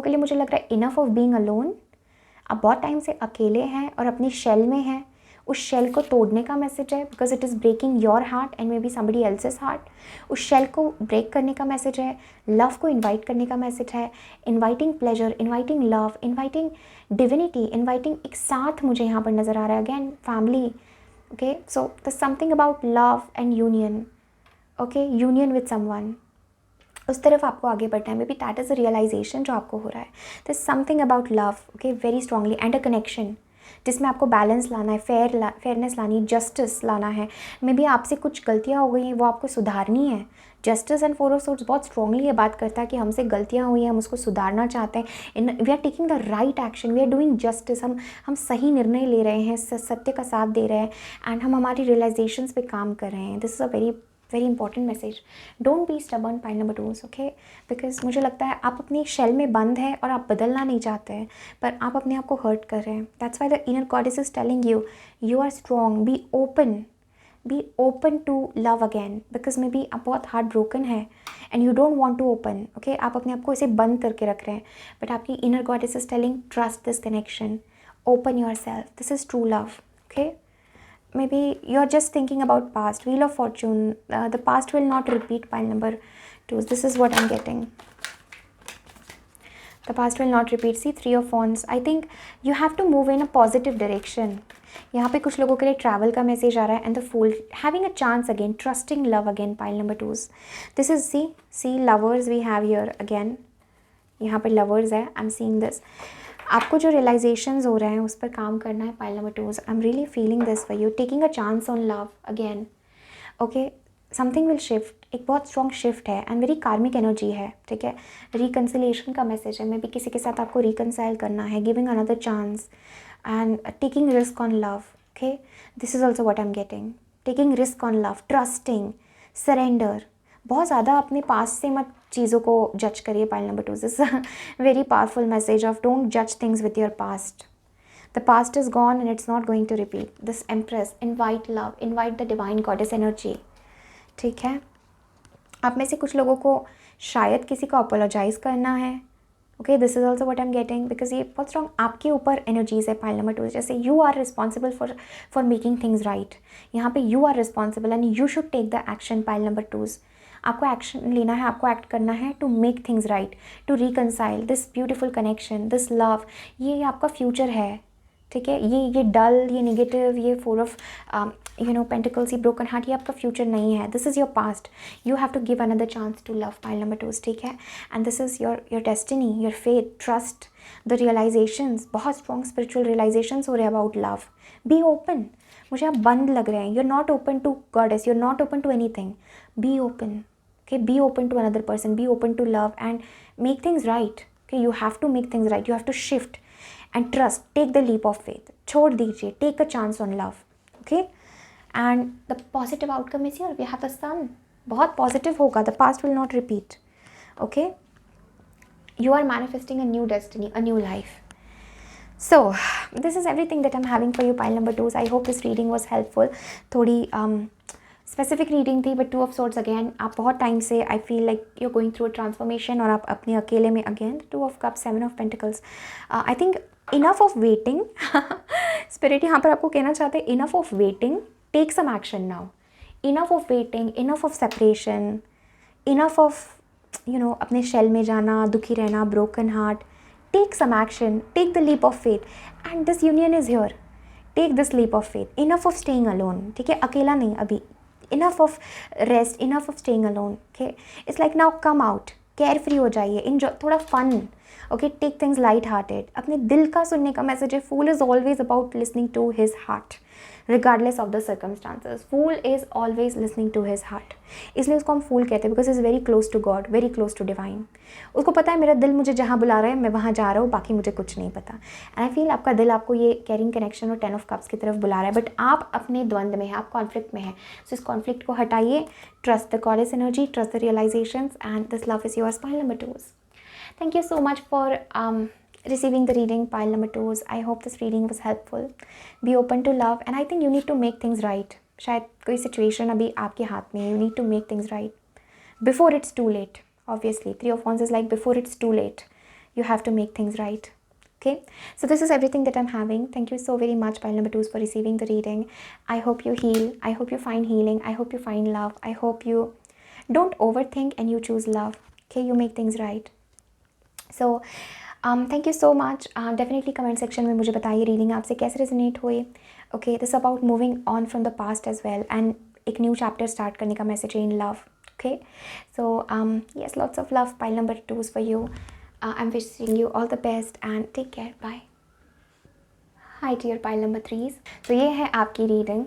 लिए मुझे लग रहा है इनफ ऑफ बीइंग अलोन। आप बहुत टाइम से अकेले हैं और अपनी शेल में हैं। उस शेल को तोड़ने का मैसेज है, because it is breaking your heart and maybe somebody else's heart. उस शेल को ब्रेक करने का मैसेज है, लव को इनवाइट करने का मैसेज है, inviting pleasure, inviting love, inviting divinity, inviting एक साथ मुझे यहाँ पर नज़र आ रहा है। Again family. Okay, so the something about love and union. Okay, union with someone, उस तरफ आपको आगे बढ़ना है। Maybe that is a realization जो आपको हो रहा है। This something about love, okay, very strongly, and a connection जिसमें आपको बैलेंस लाना है, फेयरनेस लानी है, जस्टिस लाना है। मे बी आपसे कुछ गलतियाँ हो गई हैं, वो आपको सुधारनी है। जस्टिस एंड 4 ऑफ सोर्ड्स बहुत स्ट्रांगली ये बात करता है कि हमसे गलतियाँ हुई हैं, हम उसको सुधारना चाहते हैं। We are taking the right action, we are doing justice. हम सही निर्णय ले रहे हैं, सत्य का साथ दे रहे हैं एंड हम हमारी रियलाइजेशंस पे काम कर रहे हैं। This is a very important message. Don't be stubborn pile number 2, okay, because मुझे लगता है आप अपनी शेल में बंद हैं और आप बदलना नहीं चाहते हैं, पर आप अपने आप को हर्ट कर रहे हैं। That's why the inner goddess is telling you, you are strong, be open, be open to love again, because maybe आप बहुत हार्ट ब्रोकन है and you don't want to open, okay, आप अपने आप को इसे बंद करके रख रहे हैं, बट आपकी inner goddess is telling trust this connection, open yourself, this is true love. Okay, maybe you're just thinking about past. Wheel of Fortune, the past will not repeat. Pile number 2, this is what I'm getting. The past will not repeat. See, 3 of Wands. I think you have to move in a positive direction. यहाँ पे कुछ लोगों के लिए travel का message आ रहा है, and the fool, having a chance again, trusting love again. Pile number 2, this is see lovers we have here again. यहाँ पे लवर्स है, आई एम सीइंग दिस. आपको जो रियलाइजेशंस हो रहे हैं उस पर काम करना है. Pile number 2, I am really feeling this for you, taking a chance on love again. Okay, something will shift, एक बहुत स्ट्रॉन्ग शिफ्ट है एंड वेरी कार्मिक एनर्जी है. ठीक है, रिकन्सिलेशन का मैसेज है. मे बी किसी के साथ आपको रिकन्साइल करना है, giving another chance and taking risk on love. Okay, this is also what I am getting, taking risk on love, trusting, surrender. बहुत ज़्यादा अपने पास से मत चीज़ों को जज करिए. Pile number 2, this very powerful message of don't जज things with your past. The past is gone and it's not going to repeat. This empress, invite love, invite the divine goddess energy. ठीक है, आप में से कुछ लोगों को शायद किसी को अपोलोजाइज करना है. Okay, this is also what I am getting, because ये बहुत स्ट्रॉन्ग आपके ऊपर एनर्जीज है. पाइल नंबर 2, जैसे you are responsible for making things right. यहाँ पे you are responsible and you should take the action. Pile number 2, आपको action लेना है, आपको एक्ट करना है to make things right, to reconcile this beautiful connection, this love. ये आपका फ्यूचर है. ठीक है, ये डल, ये नेगेटिव, ये 4 ऑफ पेंटिकल्स, ये ब्रोकन हार्ट, ये आपका फ्यूचर नहीं है. This is your past. You have to give another chance to love. Pile number 2, ठीक है, and this is your destiny, your faith, trust, the realizations. बहुत स्ट्रॉन्ग स्पिरिचुअल रियलाइजेशंस हो रहे हैं अबाउट लव. Be open. मुझे आप बंद लग रहे हैं. You are not open to goddess, you are not open to anything. Be open. Okay, be open to another person, be open to love and make things right. Okay, you have to make things right, you have to shift and trust, take the leap of faith. छोड़ दीजिए, take a chance on love. Okay, and the positive outcome is here. We have the sun. बहुत positive होगा. The past will not repeat. Okay, you are manifesting a new destiny, a new life. So this is everything that I'm having for you, pile number 2. I hope this reading was helpful. थोड़ी specific reading थी, but 2 of swords again. आप बहुत time से I feel like you are going through a transformation, और आप अपने अकेले में again 2 of cups, 7 of pentacles. I think enough of waiting. Spirit यहाँ पर आपको कहना चाहते हैं enough of waiting, take some action now. Enough of waiting, enough of separation, enough of अपने शेल में जाना, दुखी रहना, broken heart. Take some action, take the leap of faith and this union is here. Take this leap of faith. Enough of staying alone. ठीक है, अकेला नहीं अभी. Enough of rest, enough of staying alone. Okay, it's like now come out, carefree हो जाइए, enjoy, थोड़ा fun. Okay, take things light hearted. अपने दिल का सुनने का मैसेज है. Fool is always about listening to his heart, regardless of the circumstances. Fool is always listening to his heart. इसलिए उसको हम फूल कहते हैं, because he's very close to God, very close to divine. उसको पता है मेरा दिल मुझे जहाँ बुला रहा है मैं वहाँ जा रहा हूँ, बाकी मुझे कुछ नहीं पता. एंड आई फील आपका दिल आपको ये कैरिंग कनेक्शन और 10 ऑफ कप्स की तरफ बुला रहा है, बट आप अपने द्वंद में हैं, आप कॉन्फ्लिक्ट में हैं. सो इस कॉन्फ्लिक्ट को हटाइए. Trust the goddess energy, trust the realisations, and this love is yours. Pile number 2. Thank you so much for receiving the reading, pile number 2. I hope this reading was helpful. Be open to love, and I think you need to make things right. शायद कोई situation अभी आपके हाथ में है. You need to make things right before it's too late. Obviously, 3 of Wands is like before it's too late. You have to make things right. Okay, so this is everything that I'm having. Thank you so very much, pile number 2, for receiving the reading. I hope you heal. I hope you find healing. I hope you find love. I hope you don't overthink and you choose love. Okay, you make things right. So thank you so much. Definitely comment section में मुझे बताइए reading आपसे कैसे resonate हुई. Okay, this about moving on from the past as well, and एक new chapter start करने का message है in love. Okay, so yes, lots of love, pile number 2 for you. I am wishing you all the best and take care. Bye. Hi dear pile number 3. तो ये है आपकी reading.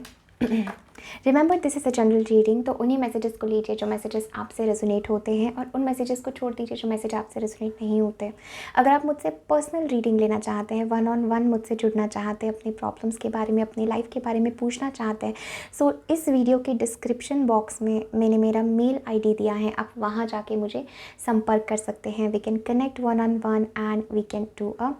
Remember this is a general reading. तो उन्हीं messages को लीजिए जो messages आपसे रेजोनेट होते हैं, और उन मैसेजेस को छोड़ दीजिए जो मैसेज आपसे रेजोनेट नहीं होते. अगर आप मुझसे पर्सनल रीडिंग लेना चाहते हैं, 1-on-1 मुझसे जुड़ना चाहते हैं, अपनी प्रॉब्लम्स के बारे में, अपनी लाइफ के बारे में पूछना चाहते हैं, सो इस वीडियो के डिस्क्रिप्शन बॉक्स में मैंने मेरा मेल ID दिया है. आप वहाँ जाके मुझे संपर्क कर सकते हैं. We can connect 1-on-1 and we can do a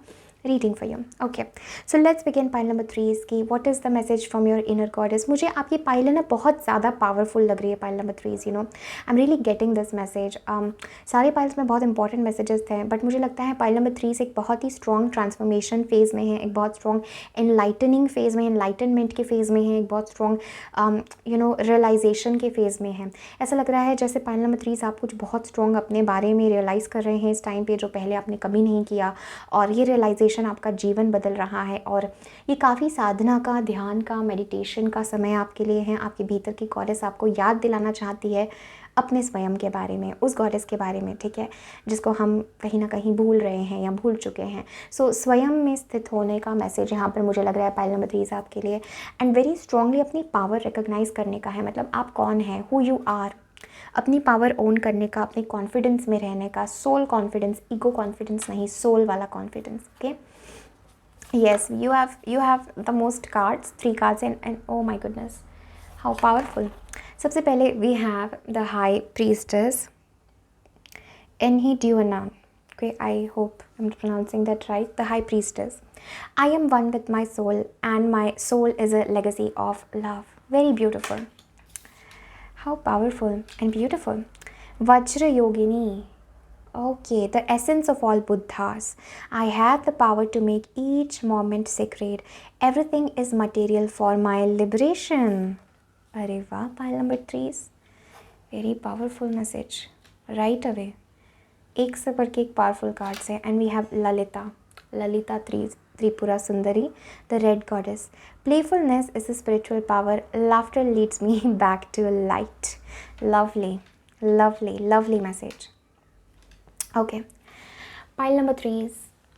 reading for you. Okay, so let's begin pile number 3 इसकी what is the message from your inner goddess. मुझे आपकी पाइल है ना बहुत ज़्यादा पावरफुल लग रही है pile number 3, you know I am really getting this message. सारे पाइल्स में बहुत इंपॉर्टेंट मैसेजेस थे, बट मुझे लगता है पाइल नंबर 3 से एक बहुत ही स्ट्रॉन्ग ट्रांसफॉर्मेशन फेज़ में है, एक बहुत स्ट्रॉन्ग एनलाइटनिंग फेज़ में, एनलाइटनमेंट के फेज़ में है, एक बहुत स्ट्रॉन्ग रियलाइजेशन के फेज़ में है। ऐसा लग रहा है जैसे पाइल नंबर 3 आप कुछ बहुत स्ट्रॉन्ग अपने बारे में रियलाइज़ कर रहे हैं इस टाइम पे, जो पहले आपने कभी नहीं किया, और ये रियलाइजेशन आपका जीवन बदल रहा है। और ये काफ़ी साधना का, ध्यान का, मेडिटेशन का समय आपके लिए है। आपके भीतर की गॉडेस आपको याद दिलाना चाहती है अपने स्वयं के बारे में, उस गॉडेस के बारे में, ठीक है, जिसको हम कहीं ना कहीं भूल रहे हैं या भूल चुके हैं। सो स्वयं में स्थित होने का मैसेज यहाँ पर मुझे लग रहा है पाइल नंबर 3 आपके लिए, एंड वेरी स्ट्रांगली अपनी पावर रिकॉग्नाइज करने का है। मतलब आप कौन हैं, हु यू आर, अपनी पावर ओन करने का, अपने कॉन्फिडेंस में रहने का, सोल कॉन्फिडेंस, ईगो कॉन्फिडेंस नहीं, सोल वाला confidence. Okay, yes, you have the most cards, 3 cards, and oh my goodness, how powerful. सबसे पहले we have the high priestess Enheduanna. Okay, I hope I'm pronouncing that right. The high priestess. I am one with my soul, and my soul is a legacy of love. Very beautiful. How powerful and beautiful. Vajra Yogini. Okay, the essence of all Buddhas. I have the power to make each moment sacred. Everything is material for my liberation. अरे वाह, pile number 3, very powerful message right away. एक से बढ़ के एक powerful cards है। And we have Lalita, Lalita Tripura Sundari, the red goddess. Playfulness is a spiritual power, laughter leads me back to light. Lovely lovely lovely message. Okay, pile number 3,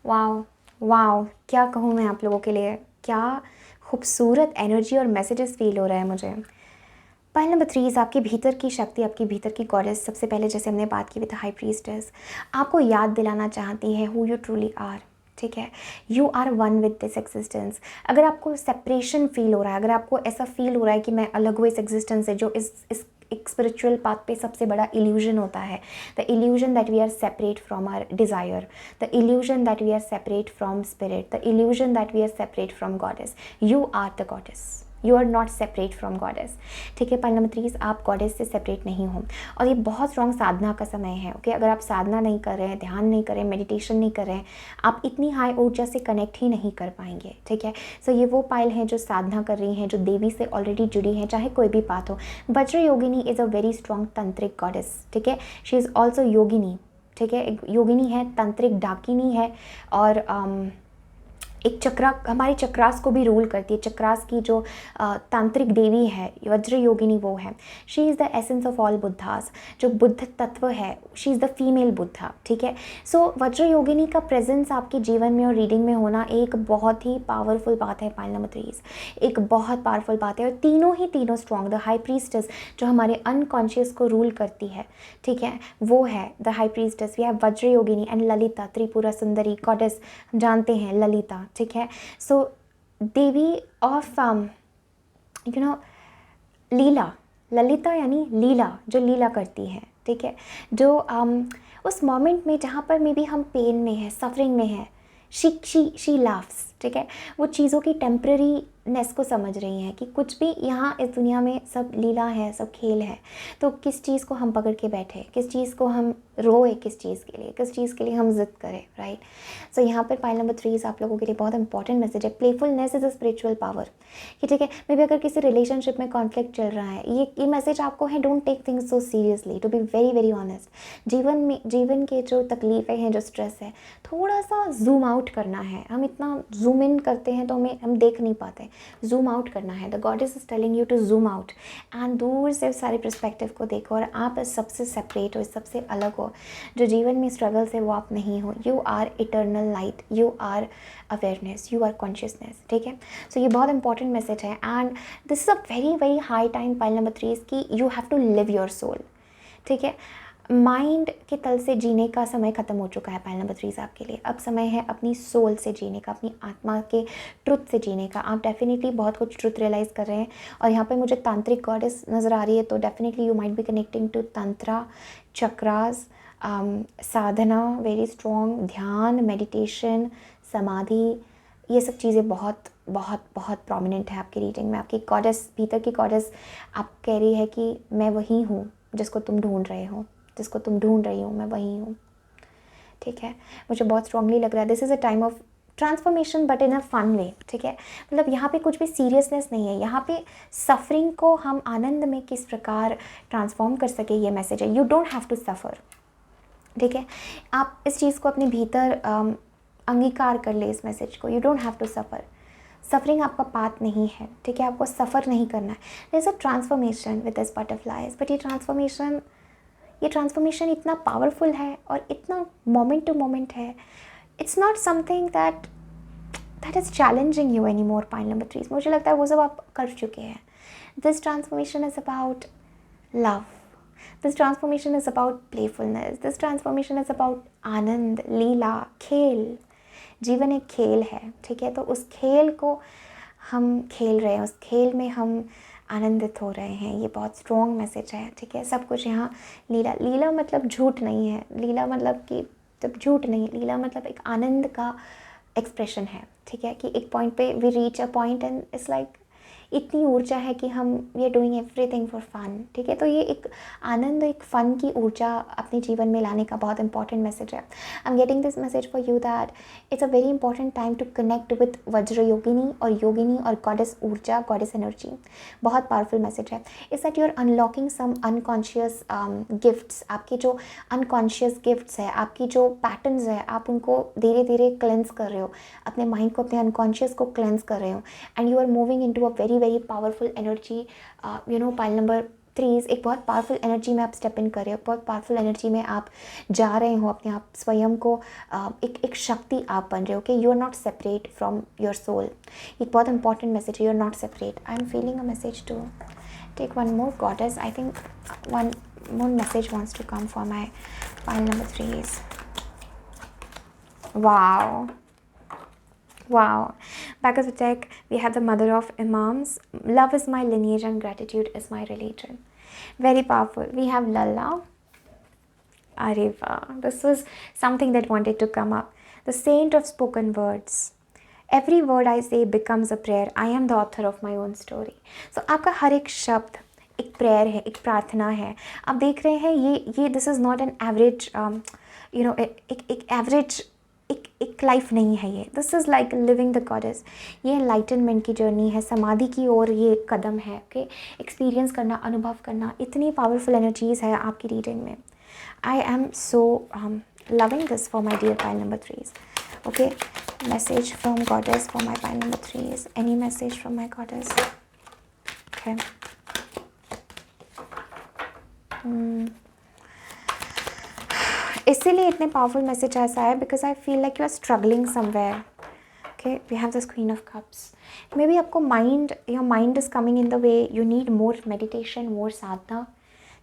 wow wow, क्या कहूँ मैं आप लोगों के लिए, क्या खूबसूरत एनर्जी और मैसेजेस फील हो रहा है मुझे। पाइल नंबर 3 आपके भीतर की शक्ति, आपके भीतर की गॉडेस, सबसे पहले जैसे हमने बात की विद हाई प्रीस्टेस, आपको याद दिलाना चाहती है हु यू ट्रूली आर। ठीक है, you are one with this existence. अगर आपको सेपरेशन फील हो रहा है, अगर आपको ऐसा फील हो रहा है कि मैं अलग हूँ इस एग्जिस्टेंस से, जो इस एक स्पिरिचुअल पाथ पे सबसे बड़ा इल्यूजन होता है, the illusion that we are separate from our desire, the illusion that we are separate from spirit, the illusion that we are separate from goddess. You are the goddess, you are not separate from goddess. ठीक है, pile number 3 आप goddess से separate नहीं हो, और ये बहुत strong साधना का समय है। ओके, अगर आप साधना नहीं कर रहे हैं, ध्यान नहीं कर रहे हैं, मेडिटेशन नहीं कर रहे हैं, आप इतनी हाई ऊर्जा से कनेक्ट ही नहीं कर पाएंगे। ठीक है, सो ये वो पाइल हैं जो साधना कर रही हैं, जो देवी से ऑलरेडी जुड़ी हैं, चाहे कोई भी पाथ हो। Vajra Yogini is a very strong tantric goddess. ठीक है, शी इज़ ऑल्सो योगिनी। ठीक है, एक योगिनी है, तंत्रिक डाकिनी है, और एक चक्रा, हमारे चक्रास को भी रूल करती है। चक्रास की जो तांत्रिक देवी है वज्र योगिनी, वो है। She is the essence of all Buddhas, जो बुद्ध तत्व है, she is the female Buddha. ठीक है, सो वज्र योगिनी का प्रेजेंस आपके जीवन में और रीडिंग में होना एक बहुत ही पावरफुल बात है। पाइल नंबर 3 एक बहुत पावरफुल बात है, और तीनों स्ट्रॉन्ग। द हाई प्रीस्टेस जो हमारे अनकॉन्शियस को रूल करती है, ठीक है, वो है the high priestess. We have Vajra Yogini and Lalita Tripura Sundari goddess, जानते हैं ललिता। ठीक है, सो देवी ऑफ लीला, ललिता यानी लीला, जो लीला करती है। ठीक है, जो उस मोमेंट में जहाँ पर मे बी हम पेन में है, सफरिंग में है, शी लाफ्स। ठीक है, वो चीज़ों की टेम्पररीनेस को समझ रही हैं कि कुछ भी यहाँ इस दुनिया में सब लीला है, सब खेल है। तो किस चीज़ को हम पकड़ के बैठे, किस चीज़ को हम रोए, किस चीज़ के लिए हम जिद करें, राइट। सो यहाँ पर पाइल नंबर 3 आप लोगों के लिए बहुत इंपॉर्टेंट मैसेज है। Playfulness is a spiritual power. कि ठीक है, मे बी अगर किसी रिलेशनशिप में कॉन्फ्लिक्ट चल रहा है, ये मैसेज आपको है, don't take things so seriously, to be very very honest. जीवन के जो तकलीफ़ें हैं, जो स्ट्रेस है, थोड़ा सा जूम आउट करना है। हम इतना जूम इन करते हैं तो हम देख नहीं पाते, जूम आउट करना है। The goddess is telling you to zoom out and दूर से सारे पर्सपेक्टिव को देखो, और आप इस सबसे सेपरेट हो, इस सबसे अलग हो। जो जीवन में स्ट्रगल्स है वो आप नहीं हो। You are eternal light, you are awareness, you are consciousness. ठीक है, सो ये बहुत इंपॉर्टेंट मैसेज है, and this is a very very high time pile number 3 की you have to live your soul. ठीक है, माइंड के तल से जीने का समय ख़त्म हो चुका है पाइल नंबर 3 आपके लिए। अब समय है अपनी सोल से जीने का, अपनी आत्मा के ट्रुथ से जीने का। आप डेफिनेटली बहुत कुछ ट्रुथ रियलाइज़ कर रहे हैं, और यहाँ पे मुझे तांत्रिक गॉडेस नज़र आ रही है, तो definitely you might be connecting to tantra, chakras, sadhana very strong, dhyan, meditation, samadhi, ये सब चीज़ें बहुत बहुत बहुत प्रोमिनेंट है आपकी रीडिंग में। आपकी गॉडेस, भीतर की गॉडेस आप कह रही है कि मैं वही हूँ जिसको तुम ढूंढ रहे हो, जिसको तुम ढूंढ रही हो, मैं वही हूँ। ठीक है, मुझे बहुत स्ट्रांगली लग रहा है this is a time of transformation but in a fun way. ठीक है, मतलब यहाँ पे कुछ भी सीरियसनेस नहीं है, यहाँ पे सफरिंग को हम आनंद में किस प्रकार ट्रांसफॉर्म कर सके, ये मैसेज है। You don't have to suffer. ठीक है, आप इस चीज़ को अपने भीतर अंगीकार कर ले, इस मैसेज को। You don't have to suffer. Suffering आपका पाथ नहीं है। ठीक है, आपको सफ़र नहीं करना है। There is a transformation with this butterflies, but ये ट्रांसफॉर्मेशन इतना पावरफुल है और इतना मोमेंट टू मोमेंट है। It's not something that is challenging you any more, pile number 3। मुझे लगता है वो सब आप कर चुके हैं। This transformation is about love, this transformation is about playfulness, this transformation is about anand, leela, khel. जीवन एक खेल है। ठीक है, तो उस खेल को हम खेल रहे हैं, उस खेल में हम आनंदित हो रहे हैं। ये बहुत स्ट्रॉन्ग मैसेज है। ठीक है, सब कुछ यहाँ लीला, लीला मतलब झूठ नहीं है। लीला मतलब कि जब झूठ नहीं, लीला मतलब एक आनंद का एक्सप्रेशन है। ठीक है, कि एक पॉइंट पे we reach a point and it's like इतनी ऊर्जा है कि हम we are doing everything for fun. ठीक है, तो ये एक आनंद, एक फ़न की ऊर्जा अपने जीवन में लाने का बहुत इंपॉर्टेंट मैसेज है। I am getting this message for you that it's a very important time to connect with Vajra Yogini और गॉडेस ऊर्जा, गॉडेस एनर्जी। बहुत पावरफुल मैसेज है। It's that you are unlocking some unconscious gifts. आपके जो unconscious gifts है, आपकी जो patterns है, आप उनको धीरे धीरे क्लेंस कर रहे हो, अपने माइंड को, अपने अनकॉन्शियस को क्लेंस कर रहे हो। And you are moving in to a very very powerful energy. Pile number 3 एक बहुत पावरफुल एनर्जी में आप स्टेप इन कर रहे हो, बहुत पावरफुल एनर्जी में आप जा रहे हो। अपने आप स्वयं को एक शक्ति आप बन रहे हो कि you are not separate from your soul. एक बहुत इंपॉर्टेंट मैसेज है, you are not separate. I am feeling a message to take one more goddess. I think one more message wants to come for my pile number 3s. Wow, back of the deck we have the mother of imams. Love is my lineage and gratitude is my religion. Very powerful. We have Lalla. Areva, this was something that wanted to come up. The saint of spoken words. Every word I say becomes a prayer. I am the author of my own story. So आपका हर एक शब्द एक prayer है, एक प्रार्थना है। आप देख रहे हैं ये this is not an average एक एवरेज एक लाइफ नहीं है ये। This is like living the goddess. ये एनलाइटनमेंट की जर्नी है, समाधि की ओर ये कदम है। ओके, एक्सपीरियंस करना, अनुभव करना, इतनी पावरफुल एनर्जीज़ है आपकी रीडिंग में। I am so loving this for my dear pile number 3s. Okay, message from goddess for my pile number 3s. Any message from my goddess? Okay. इसीलिए इतने powerful message ऐसा है because I feel like you are struggling somewhere. Okay, we have this queen of cups. Maybe आपको your mind is coming in the way you need more meditation, more sadhana.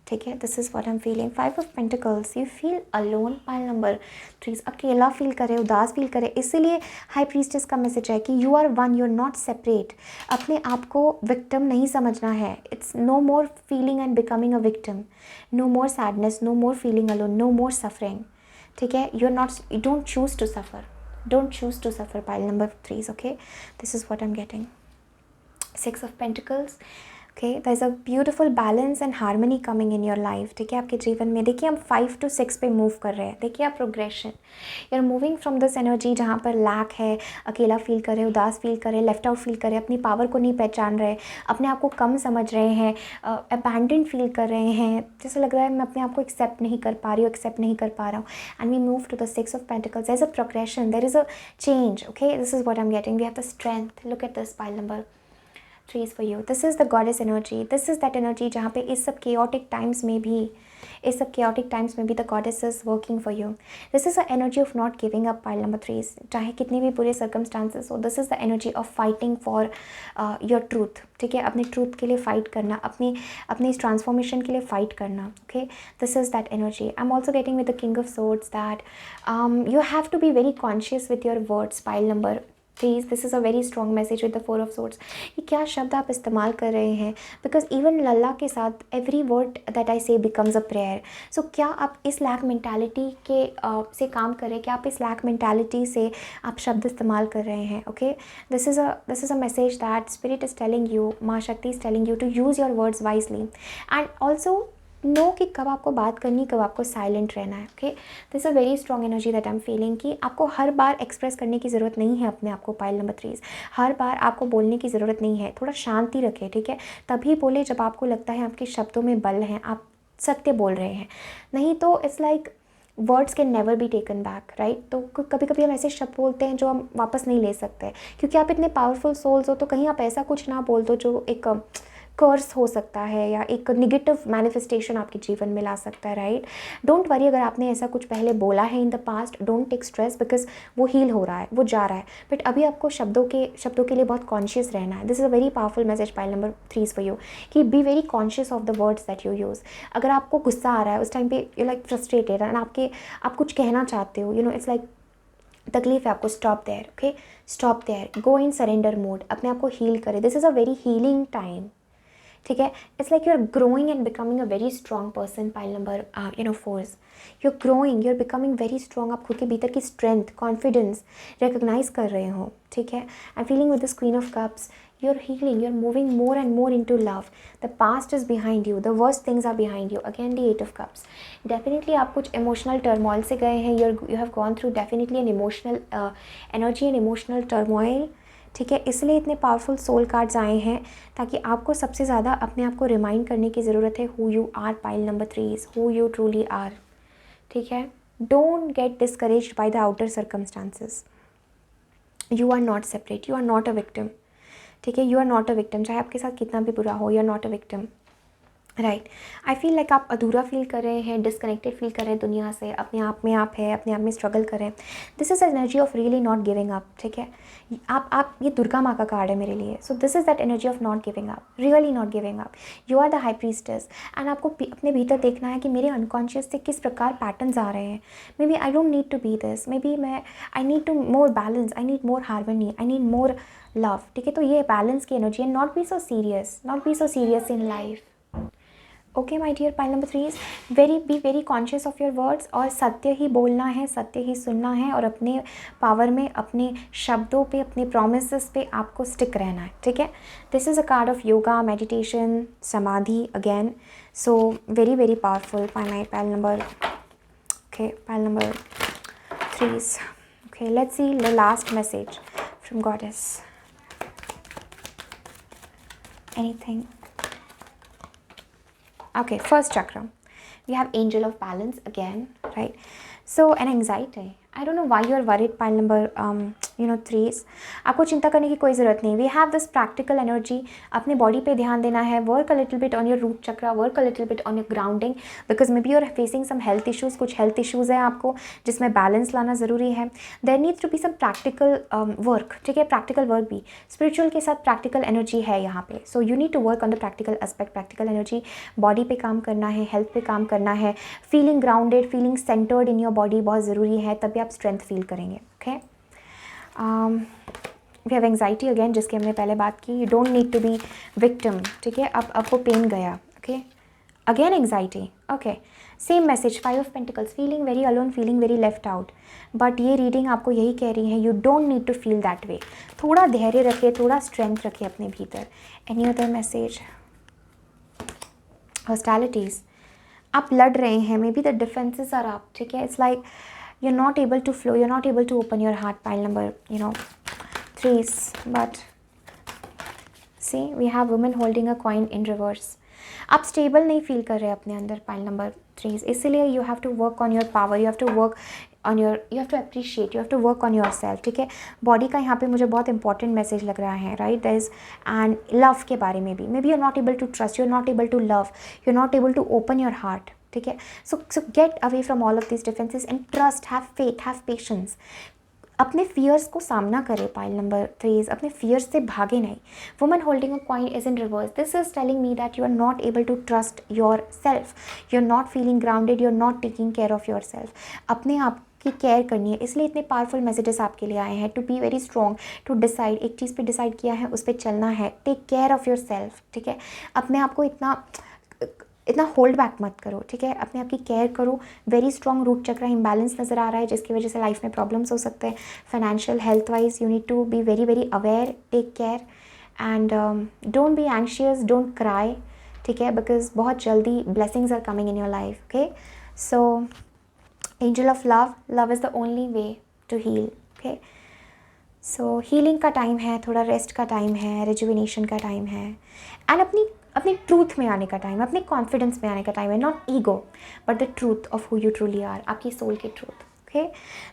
ठीक है, this is what I am feeling. 5 of pentacles, you feel alone. Pile number 3, अकेला feel करे, उदास feel करे. इसीलिए high priestess का message है कि you are one, you are not separate. अपने आप को विक्टिम नहीं समझना है. It's no more feeling and becoming a victim. No more sadness, no more feeling alone, no more suffering. ठीक है, you are not, you don't choose to suffer. Don't choose to suffer, pile number 3s. Okay, this is what I'm getting. 6 of Pentacles. Okay, there's a beautiful balance and harmony coming in your life. ठीक है, आपके जीवन में देखिए हम 5 to 6 पे move कर रहे हैं. देखिए आप progression, you are moving from this energy जहाँ पर लैक है, अकेला फील कर रहे, उदास फील कर रहे, लेफ्ट आउट फील कर रहे, अपनी पावर को नहीं पहचान रहे, अपने आप को कम समझ रहे हैं, अबैंडन फील कर रहे हैं, जैसे लग रहा है मैं अपने आप को एक्सेप्ट नहीं कर पा रही हूँ, एक्सेप्ट नहीं कर पा रहा हूँ. And we move to the 6 of pentacles. There is a progression, there is a change. Okay, this is what I am getting. We have the strength. Look at this pile number 3 is for you. This is the goddess energy. This is that energy जहाँ पे इस सब chaotic times में भी the goddess is working for you. This is the energy of not giving up, pile number 3. चाहे कितने भी बुरे circumstances हो, this is the energy of fighting for your truth. ठीक है, अपने truth के लिए fight करना, अपनी इस transformation के लिए fight करना. Okay, this is that energy. I'm also getting with the King of Swords that you have to be very conscious with your words, pile number please, this is a very strong message with the 4 of swords कि क्या शब्द आप इस्तेमाल कर रहे हैं, because even लल्ला के साथ एवरी वर्ड दैट आई से बिकम्स अ प्रेयर. सो क्या आप इस लैक मेंटालिटी के से काम कर रहे हैं, क्या आप इस लैक मेंटालिटी से आप शब्द इस्तेमाल कर रहे हैं. Okay, this is a message that spirit is telling you, Maa Shakti is telling you to use your words wisely and also know कि कब आपको बात करनी, कब आपको साइलेंट रहना है. Okay, this a very strong energy that I am feeling कि आपको हर बार एक्सप्रेस करने की ज़रूरत नहीं है अपने आप को. पाइल नंबर 3, हर बार आपको बोलने की ज़रूरत नहीं है. थोड़ा शांति रखें, ठीक है. तभी बोले जब आपको लगता है आपके शब्दों में बल हैं, आप सत्य बोल रहे हैं. नहीं तो it's like words can never be taken back, right. तो कभी कभी हम ऐसे शब्द बोलते हैं जो हम वापस नहीं ले सकते, क्योंकि आप इतने पावरफुल सोल्स हो. तो कहीं आप ऐसा कुछ ना बोल दो जो एक कर्स हो सकता है या एक निगेटिव मैनिफेस्टेशन आपके जीवन में ला सकता है, राइट. डोंट वरी अगर आपने ऐसा कुछ पहले बोला है in the past, don't take stress, because वो हील हो रहा है, वो जा रहा है. बट अभी आपको शब्दों के लिए बहुत कॉन्शियस रहना है. This is a very powerful message pile number 3 for you कि be very conscious of the words that you use. अगर आपको गुस्सा आ रहा है उस टाइम पे, यू लाइक फ्रस्ट्रेटेड एंड आप कुछ कहना चाहते हो, यू नो इट्स लाइक तकलीफ है आपको, stop there. Okay, stop there, go in surrender mode, अपने आप को हील करें. This is a very healing time, ठीक है. It's like you are growing and becoming a very strong person. Pile number 4, you are growing, you are becoming very strong. आप खुद के भीतर की स्ट्रेंथ, कॉन्फिडेंस रिकग्नाइज कर रहे हो, ठीक है. I am feeling with this queen of cups, you are healing, you are moving more and more into love. The past is behind you, the worst things are behind you. Again the 8 of cups, definitely आप कुछ emotional turmoil से गए हैं. You have gone through definitely an emotional energy and emotional turmoil, ठीक है. इसलिए इतने powerful soul cards आए हैं ताकि आपको सबसे ज़्यादा अपने आप को रिमाइंड करने की ज़रूरत है who you are. Pile number 3, who you truly are, ठीक है. Don't get discouraged by the outer circumstances. You are not separate, you are not a victim, ठीक है. You are not a victim, चाहे आपके साथ कितना भी बुरा हो, you are not a victim, right. I feel like आप अधूरा फील कर रहे हैं, डिसकनेक्टेड फील कर रहे हैं दुनिया से, अपने आप में आप है, अपने आप में स्ट्रगल कर रहे हैं. This is energy of really not giving up, ठीक है. आप ये दुर्गा माँ का कार्ड है मेरे लिए. So this is that energy of not giving up, really not giving up. You are the high priestess and आपको अपने भीतर देखना है कि मेरे अनकॉन्शियस से किस प्रकार पैटर्न्स आ रहे हैं. Maybe I don't need to be this, maybe I need to more balance, I need more harmony, I need more love, ठीक है. तो ये बैलेंस की एनर्जी है. Not be so serious in life. Okay my dear pile number 3, be very conscious of your words. और सत्य ही बोलना है, सत्य ही सुनना है और अपने पावर में, अपने शब्दों पे, अपने प्रोमिसेस पे आपको स्टिक रहना है, ठीक है. This is a card of yoga, meditation, samadhi again. So very very powerful. Pile number 3. Okay, let's see the last message from goddess. Anything. Okay, first chakra, we have angel of balance again, right. So an anxiety, I don't know why you are worried. Pile number 3, आपको चिंता करने की कोई ज़रूरत नहीं. We have this practical energy. अपने body पे ध्यान देना है. Work a little bit on your root chakra, work a little bit on your grounding, because maybe you are facing some health issues. कुछ हेल्थ इशूज़ हैं आपको जिसमें balance लाना ज़रूरी है. There needs to be some practical work, ठीक है. Practical work भी स्पिरिचुअल के साथ प्रैक्टिकल एनर्जी है यहाँ पे. So you need to work on the practical aspect, practical energy. Body पे काम करना है, हेल्थ पे काम करना है. Feeling grounded, feeling centred in your body बहुत ज़रूरी है, तभी आप स्ट्रेंथ फील करेंगे. Okay, we have anxiety again, जिसकी हमने पहले बात की. You don't need to be victim, ठीक है. अब आपको पेन गया. Okay, again anxiety. Okay, same message. 5 of pentacles, feeling very alone, feeling very left out. But ये रीडिंग आपको यही कह रही है, you don't need to feel that way. थोड़ा धैर्य रखिए, थोड़ा स्ट्रेंथ रखिए अपने भीतर. Any other message. हॉस्टैलिटीज़, आप लड़ रहे हैं, maybe the defences are up, ठीक है. It's like you are not able to flow, you are not able to open your heart. Pile number 3, but see we have women holding a coin in reverse. आप stable नहीं feel कर रहे अपने अंदर. Pile number 3, इसलिए you have to work on your power, you have to work on your, you have to appreciate, you have to work on yourself, ठीक है. Body का यहाँ पे मुझे बहुत इंपॉर्टेंट मैसेज लग रहा है, right. That is and love के बारे में भी. Maybe you are not able to trust, you are not able to love, you are not able to open your heart, ठीक है. So get away from all of this defences and trust, have faith, have patience. अपने fears को सामना करें. Pile number 3, अपने fears से भागे नहीं. Woman holding a coin is in reverse. This is telling me that you are not able to trust yourself, you are not feeling grounded, you are not taking care of yourself. अपने आप की care करनी है, इसलिए इतने powerful messages आपके लिए आए हैं to be very strong, to decide. एक चीज़ पे डिसाइड किया है, उस पर चलना है। Take care of yourself, ठीक है। अपने आप को इतना होल्ड बैक मत करो, ठीक है। अपने आप की केयर करो। वेरी स्ट्रॉन्ग रूट चक्र इम्बैलेंस नज़र आ रहा है, जिसकी वजह से लाइफ में प्रॉब्लम्स हो सकते हैं। Financial health wise you need to be very very aware, take care and don't be anxious, don't cry, ठीक है, बिकॉज बहुत जल्दी blessings are coming in your life, okay. So angel of love, love is the only way to heal, okay. So healing का time है, थोड़ा rest का time है, rejuvenation का टाइम है, एंड अपनी ट्रूथ में आने का टाइम है, अपने कॉन्फिडेंस में आने का टाइम है। Not ego but the truth of who you truly are, आपकी सोल की truth, okay.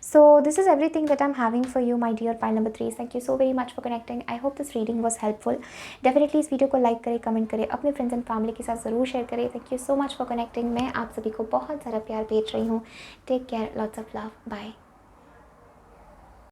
So this is everything that I'm having for you, my dear pile number 3. Thank you so very much for connecting. I hope this reading was helpful. Definitely इस video को like करें, comment करें, अपने friends and family के साथ ज़रूर share करें। Thank you so much for connecting. मैं आप सभी को बहुत सारा प्यार भेज रही हूँ। Take care, lots of love, bye.